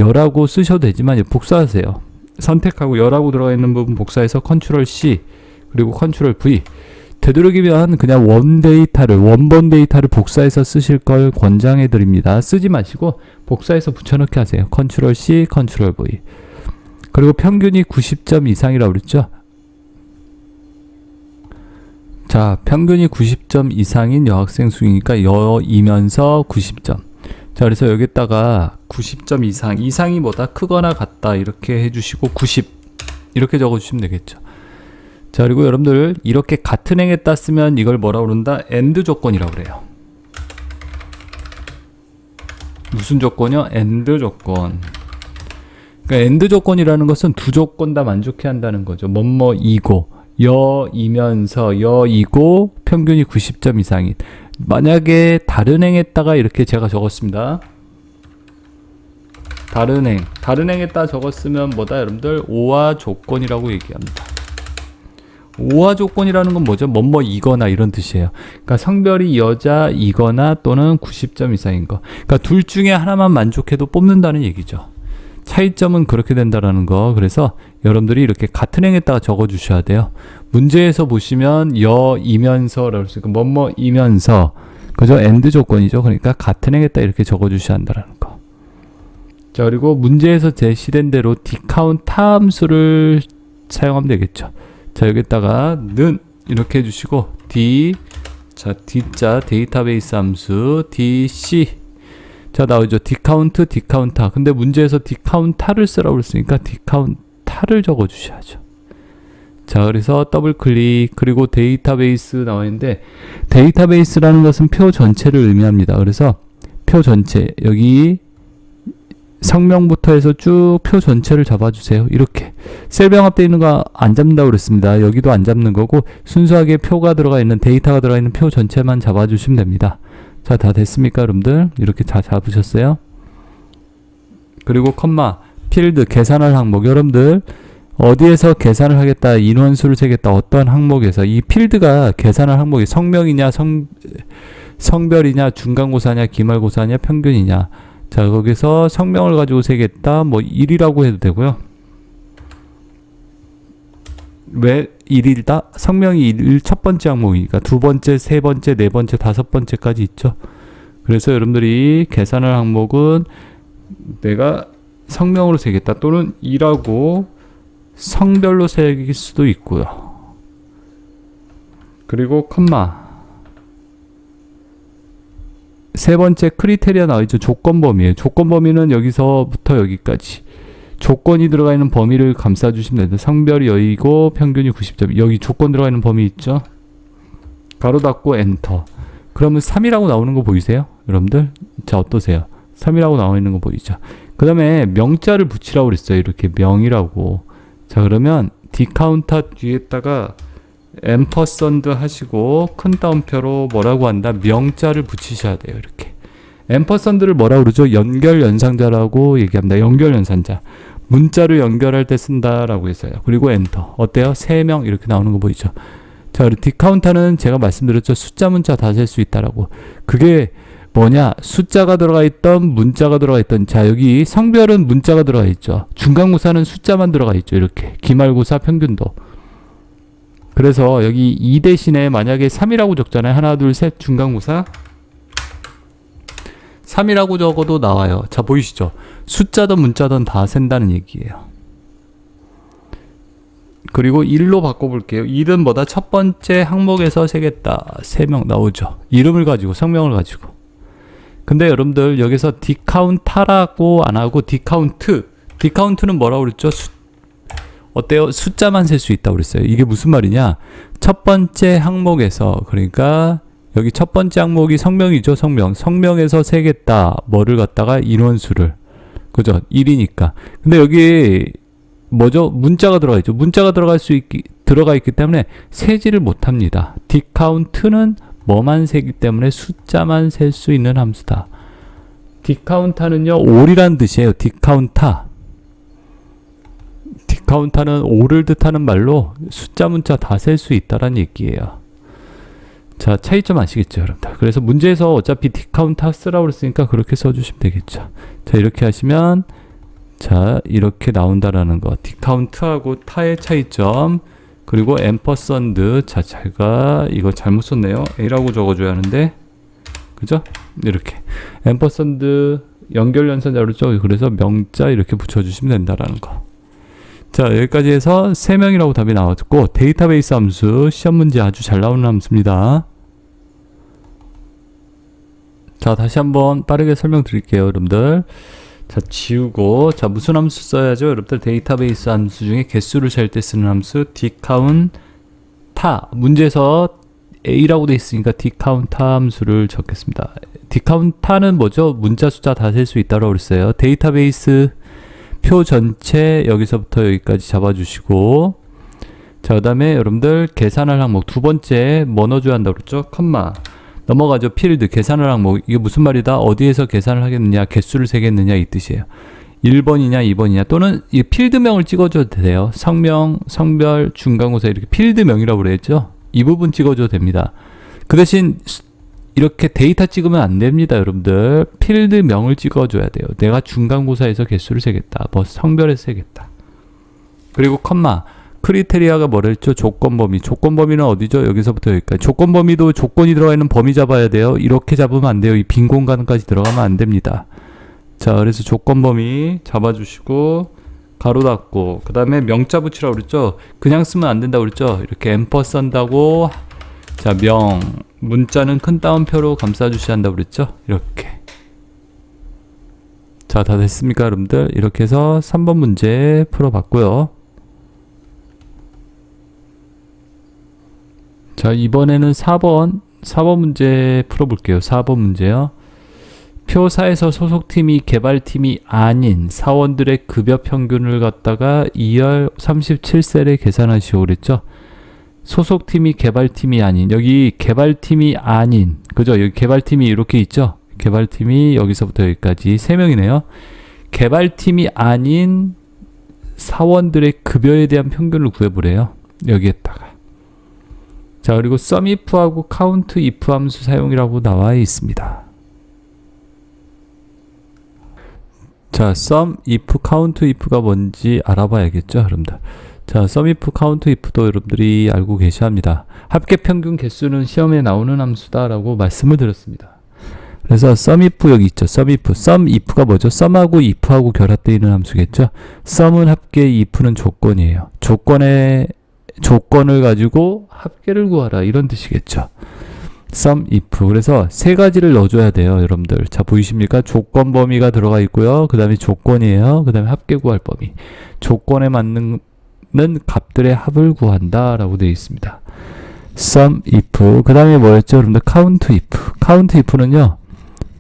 여라고 쓰셔도 되지만 복사하세요. 선택하고 여라고 들어가 있는 부분 복사해서 컨트롤 C 그리고 컨트롤 V. 되도록이면 그냥 원본 데이터를 복사해서 쓰실 걸 권장해 드립니다. 쓰지 마시고 복사해서 붙여넣기 하세요. 컨트롤 C, 컨트롤 V. 그리고 평균이 90점 이상이라고 그랬죠. 자, 평균이 90점 이상인 여학생 수이니까 여이면서 90점. 자, 그래서 여기다가 90점 이상이 뭐다? 크거나 같다 이렇게 해주시고 90 이렇게 적어주시면 되겠죠. 자, 그리고 여러분들 이렇게 같은 행했다 쓰면 이걸 뭐라고 그런다? AND 조건이라고 그래요. 무슨 조건이요? AND 조건. 그러니까 AND 조건이라는 것은 두 조건 다 만족해야 한다는 거죠. 뭐뭐이고 여이면서 여이고 평균이 90점 이상인. 만약에 다른 행에다가 이렇게 제가 적었습니다. 다른 행에다 적었으면 뭐다 여러분들? 오화 조건이라고 얘기합니다. 오화 조건이라는 건 뭐죠? 뭐뭐이거나 이런 뜻이에요. 그러니까 성별이 여자이거나 또는 90점 이상인 거. 그러니까 둘 중에 하나만 만족해도 뽑는다는 얘기죠. 차이점은 그렇게 된다라는 거. 그래서 여러분들이 이렇게 같은 행에다가 적어 주셔야 돼요. 문제에서 보시면 여이면서라고 했으니까 뭐뭐이면서 그죠? AND 조건이죠. 그러니까 같은 행에다 이렇게 적어 주셔야 한다라는 거. 자, 그리고 문제에서 제시된 대로 디카운트 함수를 사용하면 되겠죠. 자, 여기다가 는 이렇게 해주시고 자, D자 데이터베이스 함수 DC. 자, 나오죠. 디카운타. 근데 문제에서 디카운타를 쓰라고 했으니까 디카운타를 적어 주셔야죠. 자, 그래서 더블 클릭. 그리고 데이터베이스 나와 있는데 데이터베이스라는 것은 표 전체를 의미합니다. 그래서 표 전체 여기 성명부터 해서 쭉 표 전체를 잡아주세요. 이렇게 셀 병합되어 있는 거 안 잡는다고 그랬습니다. 여기도 안 잡는 거고 순수하게 표가 들어가 있는 데이터가 들어가 있는 표 전체만 잡아주시면 됩니다. 자, 다 됐습니까 여러분들? 이렇게 다 잡으셨어요? 그리고 컴마 필드 계산할 항목. 여러분들 어디에서 계산을 하겠다, 인원수를 세겠다, 어떤 항목에서 이 필드가 계산할 항목이 성명이냐 성별이냐 중간고사냐 기말고사냐 평균이냐. 자, 거기서 성명을 가지고 세겠다. 뭐 1이라고 해도 되고요. 왜 1이다? 성명이 1 첫 번째 항목이니까 두 번째, 세 번째, 네 번째, 다섯 번째까지 있죠. 그래서 여러분들이 계산할 항목은 내가 성명으로 세겠다 또는 2라고 성별로 새길 수도 있고요. 그리고 컴마 세 번째 크리테리아 나와있죠. 조건범위에요. 조건범위는 여기서부터 여기까지 조건이 들어가 있는 범위를 감싸주시면 됩니다. 성별이 여기고 평균이 90점. 여기 조건 들어가 있는 범위 있죠. 가로 닫고 엔터. 그러면 3이라고 나오는 거 보이세요? 여러분들? 자, 어떠세요? 3이라고 나와 있는 거 보이죠? 그 다음에 명자를 붙이라고 그랬어요. 이렇게 명이라고. 자, 그러면 디카운터 뒤에다가 앰퍼선드 하시고 큰 따옴표로 뭐라고 한다? 명자를 붙이셔야 돼요. 이렇게. 앰퍼선드를 뭐라고 그러죠? 연결연상자라고 얘기합니다. 연결연산자. 문자를 연결할 때 쓴다라고 했어요. 그리고 엔터. 어때요? 3명 이렇게 나오는 거 보이죠? 자, 그리고 디카운터는 제가 말씀드렸죠. 숫자 문자 다 셀 수 있다라고. 그게 뭐냐? 숫자가 들어가 있던 문자가 들어가 있던. 자, 여기 성별은 문자가 들어가 있죠. 중간고사는 숫자만 들어가 있죠. 이렇게. 기말고사 평균도. 그래서 여기 2 대신에 만약에 3이라고 적잖아요. 하나, 둘, 셋 중간고사 3이라고 적어도 나와요. 자, 보이시죠? 숫자든 문자든 다 센다는 얘기예요. 그리고 1로 바꿔볼게요. 1은 뭐다? 첫 번째 항목에서 세겠다. 3명 나오죠. 이름을 가지고 성명을 가지고. 근데 여러분들 여기서 디카운타라고 안 하고 디카운트는 뭐라고 그랬죠? 어때요? 숫자만 셀 수 있다고 그랬어요. 이게 무슨 말이냐? 첫 번째 항목에서, 그러니까 여기 첫 번째 항목이 성명이죠. 성명에서 세겠다. 뭐를 갖다가 인원수를. 그죠? 1이니까. 근데 여기 뭐죠? 문자가 들어가 있죠. 문자가 들어가 있기 때문에 세지를 못합니다. 디카운트는 뭐만 세기 때문에 숫자만 셀 수 있는 함수다. 디카운타는요, 올이라는 뜻이에요. 디카운타는 올을 뜻하는 말로 숫자 문자 다 셀 수 있다는 얘기예요. 자, 차이점 아시겠죠, 여러분들? 그래서 문제에서 어차피 디카운타 쓰라고 그랬으니까 그렇게 써주시면 되겠죠. 자, 이렇게 하시면 자, 이렇게 나온다라는 거. 디카운트하고 타의 차이점. 그리고 앰퍼선드. 자, 제가 이거 잘못 썼네요. A라고 적어줘야 하는데, 그죠? 이렇게 앰퍼선드 연결연산자 그랬죠. 그래서 명자 이렇게 붙여주시면 된다라는 거. 자, 여기까지 해서 3명이라고 답이 나왔고, 데이터베이스 함수, 시험 문제 아주 잘 나오는 함수입니다. 자, 다시 한번 빠르게 설명드릴게요, 여러분들. 자, 지우고, 자, 무슨 함수 써야죠? 여러분들 데이터베이스 함수 중에 개수를 셀 때 쓰는 함수, dcount 타. 문제에서 A라고 돼 있으니까 dcount 타 함수를 적겠습니다. dcount 타는 뭐죠? 문자 숫자 다 셀 수 있다고 그랬어요. 데이터베이스 표 전체 여기서부터 여기까지 잡아주시고, 자, 그 다음에 여러분들 계산할 항목 두 번째 뭐 넣어줘야 한다고 그랬죠? 컴마 넘어가죠. 필드 계산할 항목. 이게 무슨 말이다? 어디에서 계산을 하겠느냐, 개수를 세겠느냐 이 뜻이에요. 1번이냐 2번이냐, 또는 이 필드명을 찍어줘도 돼요. 성명, 성별, 중간고사 이렇게 필드명이라고 그랬죠. 이 부분 찍어줘도 됩니다. 그 대신 이렇게 데이터 찍으면 안 됩니다, 여러분들. 필드명을 찍어줘야 돼요. 내가 중간고사에서 개수를 세겠다, 뭐 성별에서 세겠다. 그리고 컴마 크리테리아가 뭐랬죠? 조건범위. 조건범위는 어디죠? 여기서부터 여기까지. 조건범위도 조건이 들어가 있는 범위 잡아야 돼요. 이렇게 잡으면 안 돼요. 이 빈 공간까지 들어가면 안 됩니다. 자, 그래서 조건범위 잡아주시고 가로 닫고, 그 다음에 명자 붙이라고 그랬죠? 그냥 쓰면 안 된다고 그랬죠? 이렇게 앰퍼선다고, 자, 명, 문자는 큰 따옴표로 감싸주셔야 한다고 그랬죠? 이렇게. 자, 다 됐습니까, 여러분들? 이렇게 해서 3번 문제 풀어봤고요. 자, 이번에는 4번 문제 풀어볼게요. 4번 문제요. 표4에서 소속팀이 개발팀이 아닌 사원들의 급여 평균을 갖다가 2열 37셀에 계산하시오 그랬죠. 소속팀이 개발팀이 아닌, 여기 개발팀이 아닌, 그죠? 여기 개발팀이 이렇게 있죠. 개발팀이 여기서부터 여기까지 3명이네요. 개발팀이 아닌 사원들의 급여에 대한 평균을 구해보래요. 여기에다가. 자, 그리고 SUMIF하고 COUNTIF 함수 사용이라고 나와 있습니다. 자, SUMIF, COUNTIF가 뭔지 알아봐야겠죠, 여러분들. 자, SUMIF, COUNTIF도 여러분들이 알고 계셔야 합니다. 합계 평균 개수는 시험에 나오는 함수다라고 말씀을 드렸습니다. 그래서 SUMIF 여기 있죠. SUMIF. SUMIF가 뭐죠? SUM하고 IF하고 결합되어 있는 함수겠죠. SUM은 합계, IF는 조건이에요. 조건을 가지고 합계를 구하라, 이런 뜻이겠죠. SUMIF. 그래서 세 가지를 넣어줘야 돼요, 여러분들. 자, 보이십니까? 조건 범위가 들어가 있고요. 그 다음에 조건이에요. 그 다음에 합계 구할 범위. 조건에 맞는 값들의 합을 구한다 라고 되어 있습니다. SUMIF. 그 다음에 뭐였죠, 여러분들? COUNTIF. COUNTIF는요,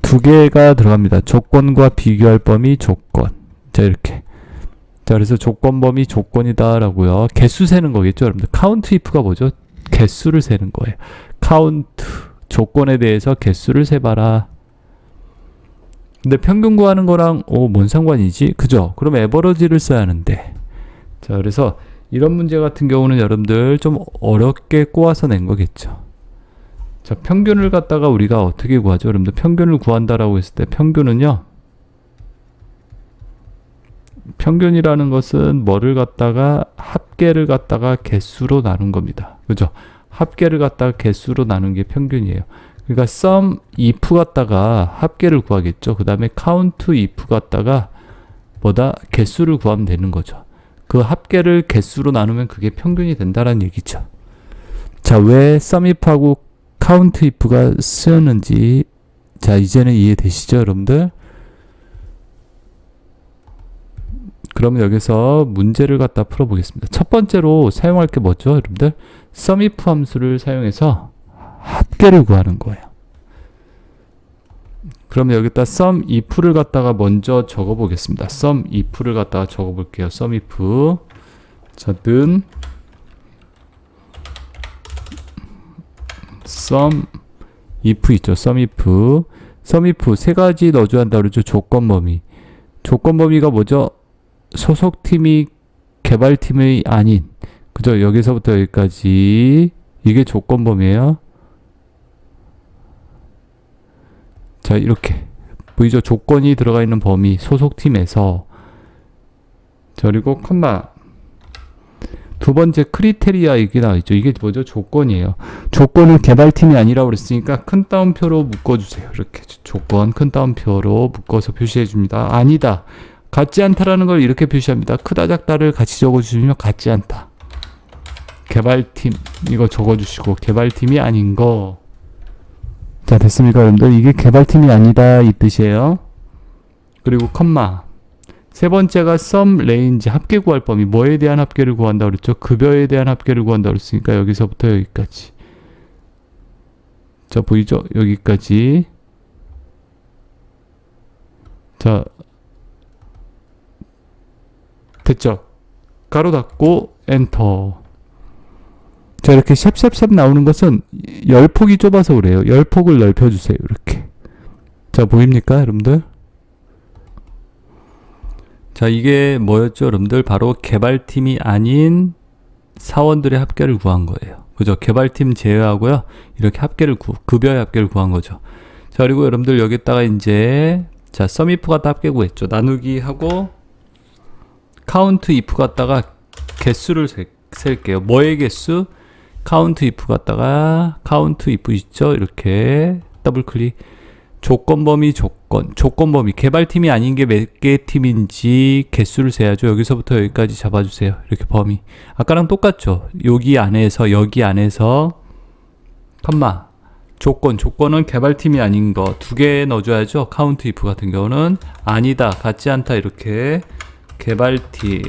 두 개가 들어갑니다. 조건과 비교할 범위, 조건. 자, 이렇게. 자, 그래서 조건 범위 조건이다 라고요. 개수 세는 거겠죠, 여러분들. COUNTIF가 뭐죠? 개수를 세는 거예요. COUNT, 조건에 대해서 개수를 세봐라. 근데 평균 구하는 거랑 뭔 상관이지? 그죠? 그럼 에버러지를 써야 하는데. 자, 그래서 이런 문제 같은 경우는 여러분들 좀 어렵게 꼬아서 낸 거겠죠. 자, 평균을 갖다가 우리가 어떻게 구하죠? 여러분들 평균을 구한다라고 했을 때 평균은요, 평균이라는 것은 뭐를 갖다가 합계를 갖다가 개수로 나눈 겁니다. 그죠? 합계를 갖다가 개수로 나눈 게 평균이에요. 그러니까 SUMIF 갖다가 합계를 구하겠죠. 그 다음에 COUNTIF 갖다가 뭐다? 개수를 구하면 되는 거죠. 그 합계를 개수로 나누면 그게 평균이 된다라는 얘기죠. 자, 왜 SUMIF하고 COUNTIF가 쓰였는지, 자, 이제는 이해되시죠, 여러분들? 그러면 여기서 문제를 갖다 풀어보겠습니다. 첫 번째로 사용할 게 뭐죠, 여러분들? SUMIF 함수를 사용해서 합계를 구하는 거예요. 그러면 여기다 SUMIF를 갖다가 먼저 적어보겠습니다. SUMIF를 갖다가 적어볼게요. SUMIF. 자, 는 SUMIF 있죠. SUMIF. SUMIF 세 가지 넣어줘야 한다 그러죠. 조건 범위. 조건 범위가 뭐죠? 소속팀이 개발팀이 아닌, 그죠? 여기서부터 여기까지 이게 조건 범위예요. 자, 이렇게 보이죠? 조건이 들어가 있는 범위, 소속팀에서. 자, 그리고 컴마 두 번째 크리테리아 이게 나와있죠. 이게 뭐죠? 조건이에요. 조건을 개발팀이 아니라고 그랬으니까 큰 따옴표로 묶어주세요. 이렇게 조건 큰 따옴표로 묶어서 표시해 줍니다. 아니다. 같지 않다라는 걸 이렇게 표시합니다. 크다 작다를 같이 적어주시면 같지 않다. 개발팀 이거 적어주시고 개발팀이 아닌 거. 자, 됐습니까 여러분들? 이게 개발팀이 아니다 이 뜻이에요. 그리고 컴마. 세 번째가 sum range 합계 구할 범위. 뭐에 대한 합계를 구한다 그랬죠? 급여에 대한 합계를 구한다 그랬으니까 여기서부터 여기까지. 자, 보이죠? 여기까지. 자, 됐죠? 가로 닫고 엔터. 자, 이렇게 샵샵샵 나오는 것은 열폭이 좁아서 그래요. 열폭을 넓혀주세요. 이렇게. 자, 보입니까 여러분들? 자, 이게 뭐였죠 여러분들? 바로 개발팀이 아닌 사원들의 합계를 구한 거예요. 그죠? 개발팀 제외하고요. 이렇게 합계를 급여의 합계를 구한 거죠. 자, 그리고 여러분들 여기다가 이제 자, sum if 갖다 합계 구했죠. 나누기 하고 count if 갖다가 개수를 셀게요. 뭐의 개수? count if 갖다가 count if 있죠? 이렇게 더블 클릭. 조건 범위 조건 범위 개발팀이 아닌 게 몇 개 팀인지 개수를 세야죠. 여기서부터 여기까지 잡아주세요. 이렇게 범위 아까랑 똑같죠. 여기 안에서 컴마 조건은 개발팀이 아닌 거 2개 넣어줘야죠. count if 같은 경우는 아니다 같지 않다 이렇게 개발팀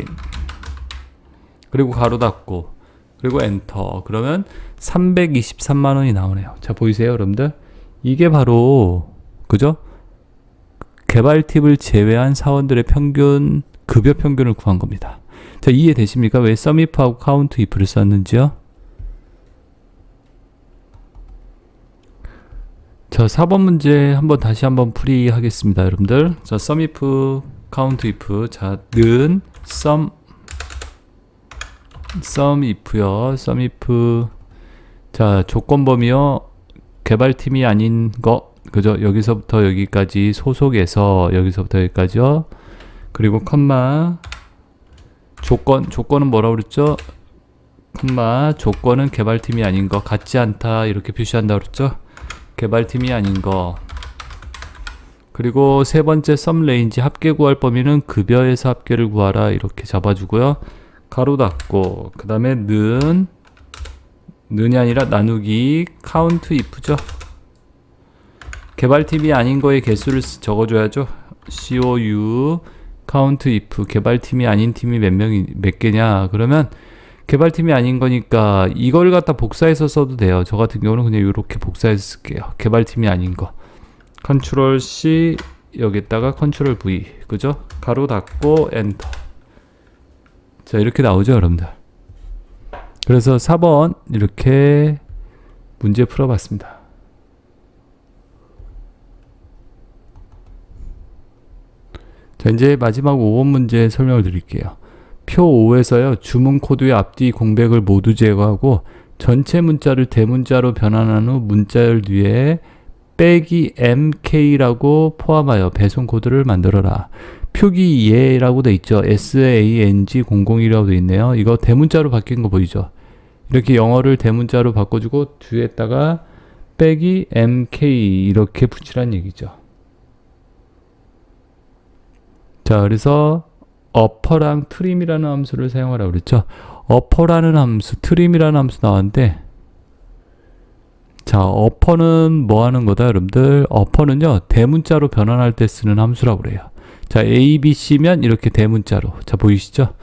그리고 가로 닫고 그리고 엔터. 그러면 323만 원이 나오네요. 자, 보이세요 여러분들? 이게 바로 그죠? 개발팁을 제외한 사원들의 평균, 급여 평균을 구한 겁니다. 자, 이해되십니까? 왜 sum if하고 count if를 썼는지요? 자, 4번 문제 다시 한번 풀이하겠습니다, 여러분들. 자, sum if, count if. 자, 는 sum if요. sum if. 자, 조건 범위요. 개발팀이 아닌 거. 그죠? 여기서부터 여기까지 소속에서 여기서부터 여기까지요. 그리고 컴마 조건은 뭐라고 그랬죠? 컴마 조건은 개발팀이 아닌 거 같지 않다 이렇게 표시한다 그랬죠? 개발팀이 아닌 거. 그리고 세 번째 sum range 합계 구할 범위는 급여에서 합계를 구하라 이렇게 잡아주고요. 가로 닫고 그 다음에 는이 아니라 나누기 count if죠. 개발팀이 아닌 거의 개수를 적어줘야죠. COU count if 개발팀이 아닌 팀이 몇 개냐 그러면 개발팀이 아닌 거니까 이걸 갖다 복사해서 써도 돼요. 저 같은 경우는 그냥 이렇게 복사해서 쓸게요. 개발팀이 아닌 거 컨트롤 C 여기다가 컨트롤 V 그죠? 가로 닫고 엔터. 자, 이렇게 나오죠 여러분들. 그래서 4번 이렇게 문제 풀어봤습니다. 자, 이제 마지막 5번 문제 설명을 드릴게요. 표 5에서요. 주문 코드의 앞뒤 공백을 모두 제거하고 전체 문자를 대문자로 변환한 후 문자열 뒤에 빼기 MK라고 포함하여 배송 코드를 만들어라. 표기 예라고 돼 있죠. SANG001이라고 돼 있네요. 이거 대문자로 바뀐 거 보이죠? 이렇게 영어를 대문자로 바꿔주고 뒤에다가 빼기 MK 이렇게 붙이란 얘기죠. 자, 그래서 upper랑 trim이라는 함수를 사용하라고 그랬죠. upper라는 함수, trim이라는 함수 나왔는데 자, upper는 뭐 하는 거다 여러분들? upper는요 대문자로 변환할 때 쓰는 함수라고 그래요. 자, A, B, C면 이렇게 대문자로. 자, 보이시죠?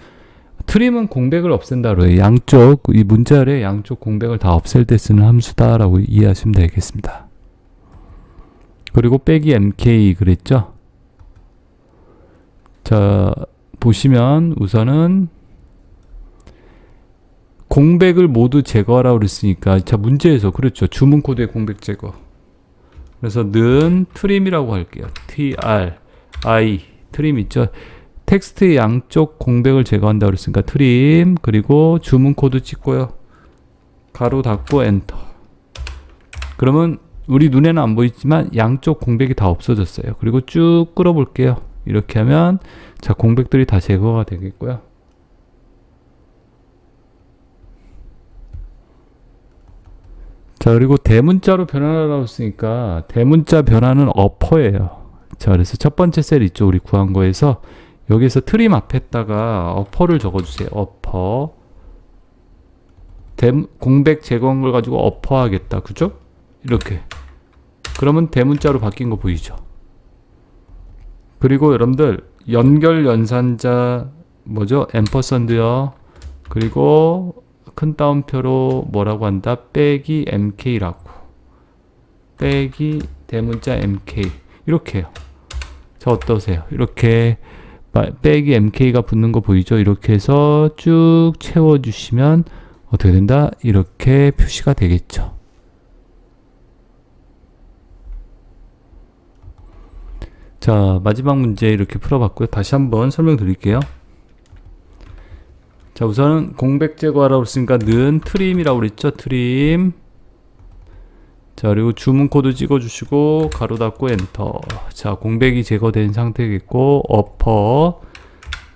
trim은 공백을 없앤다고 해요. 양쪽 이 문자열의 양쪽 공백을 다 없앨 때 쓰는 함수다라고 이해하시면 되겠습니다. 그리고 빼기 MK 그랬죠? 자, 보시면 우선은 공백을 모두 제거하라고 그랬으니까 자, 문제에서 그렇죠. 주문 코드의 공백 제거. 그래서 는 trim이라고 할게요. TRI 트림 있죠. 텍스트의 양쪽 공백을 제거한다고 그랬으니까 트림. 그리고 주문 코드 찍고요. 가로 닫고 엔터. 그러면 우리 눈에는 안 보이지만 양쪽 공백이 다 없어졌어요. 그리고 쭉 끌어볼게요. 이렇게 하면 자, 공백들이 다 제거가 되겠고요. 자, 그리고 대문자로 변환하라고 했으니까 대문자 변환은 upper예요. 자, 그래서 첫 번째 셀 있죠. 우리 구한 거에서 여기서 트림 앞에다가 어퍼를 적어주세요. 어퍼. 공백 제거한 걸 가지고 어퍼하겠다. 그죠? 이렇게. 그러면 대문자로 바뀐 거 보이죠? 그리고 여러분들 연결 연산자 뭐죠? 앰퍼선드요. 그리고 큰 따옴표로 뭐라고 한다? 빼기 mk라고. 빼기 대문자 mk. 이렇게 해요. 자, 어떠세요? 이렇게 빼기 mk가 붙는 거 보이죠? 이렇게 해서 쭉 채워주시면 어떻게 된다? 이렇게 표시가 되겠죠. 자, 마지막 문제 이렇게 풀어봤고요. 다시 한번 설명드릴게요. 자, 우선 공백 제거하라고 했으니까 는 트림이라고 그랬죠? 트림. 자, 그리고 주문 코드 찍어주시고 가로 닫고 엔터. 자, 공백이 제거된 상태겠고 어퍼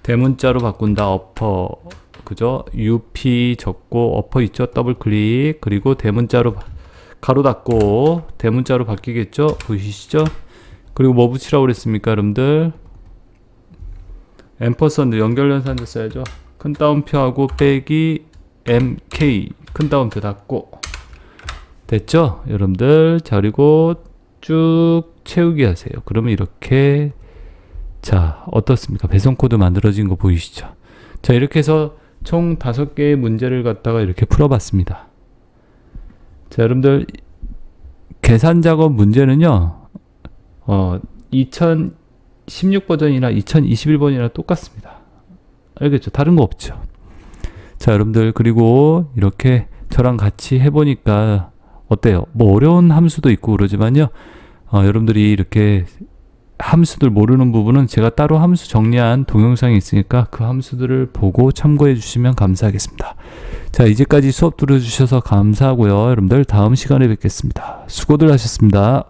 대문자로 바꾼다. 어퍼. 그죠? up 적고 어퍼 있죠? 더블 클릭. 그리고 대문자로 가로 닫고 대문자로 바뀌겠죠? 보이시죠? 그리고 뭐 붙이라고 그랬습니까, 여러분들? 앰퍼선드 연결 연산자 써야죠. 큰 따옴표하고 빼기 mk 큰 따옴표 닫고. 됐죠? 여러분들. 자, 그리고 쭉 채우기 하세요. 그러면 이렇게, 자, 어떻습니까? 배송 코드 만들어진 거 보이시죠? 자, 이렇게 해서 총 5개의 문제를 갖다가 이렇게 풀어봤습니다. 자, 여러분들 계산 작업 문제는요, 2016 버전이나 2021 버전이랑 똑같습니다. 알겠죠? 다른 거 없죠? 자, 여러분들, 그리고 이렇게 저랑 같이 해보니까 어때요? 뭐 어려운 함수도 있고 그러지만요, 여러분들이 이렇게 함수들 모르는 부분은 제가 따로 함수 정리한 동영상이 있으니까 그 함수들을 보고 참고해 주시면 감사하겠습니다. 자, 이제까지 수업 들어주셔서 감사하고요. 여러분들 다음 시간에 뵙겠습니다. 수고들 하셨습니다.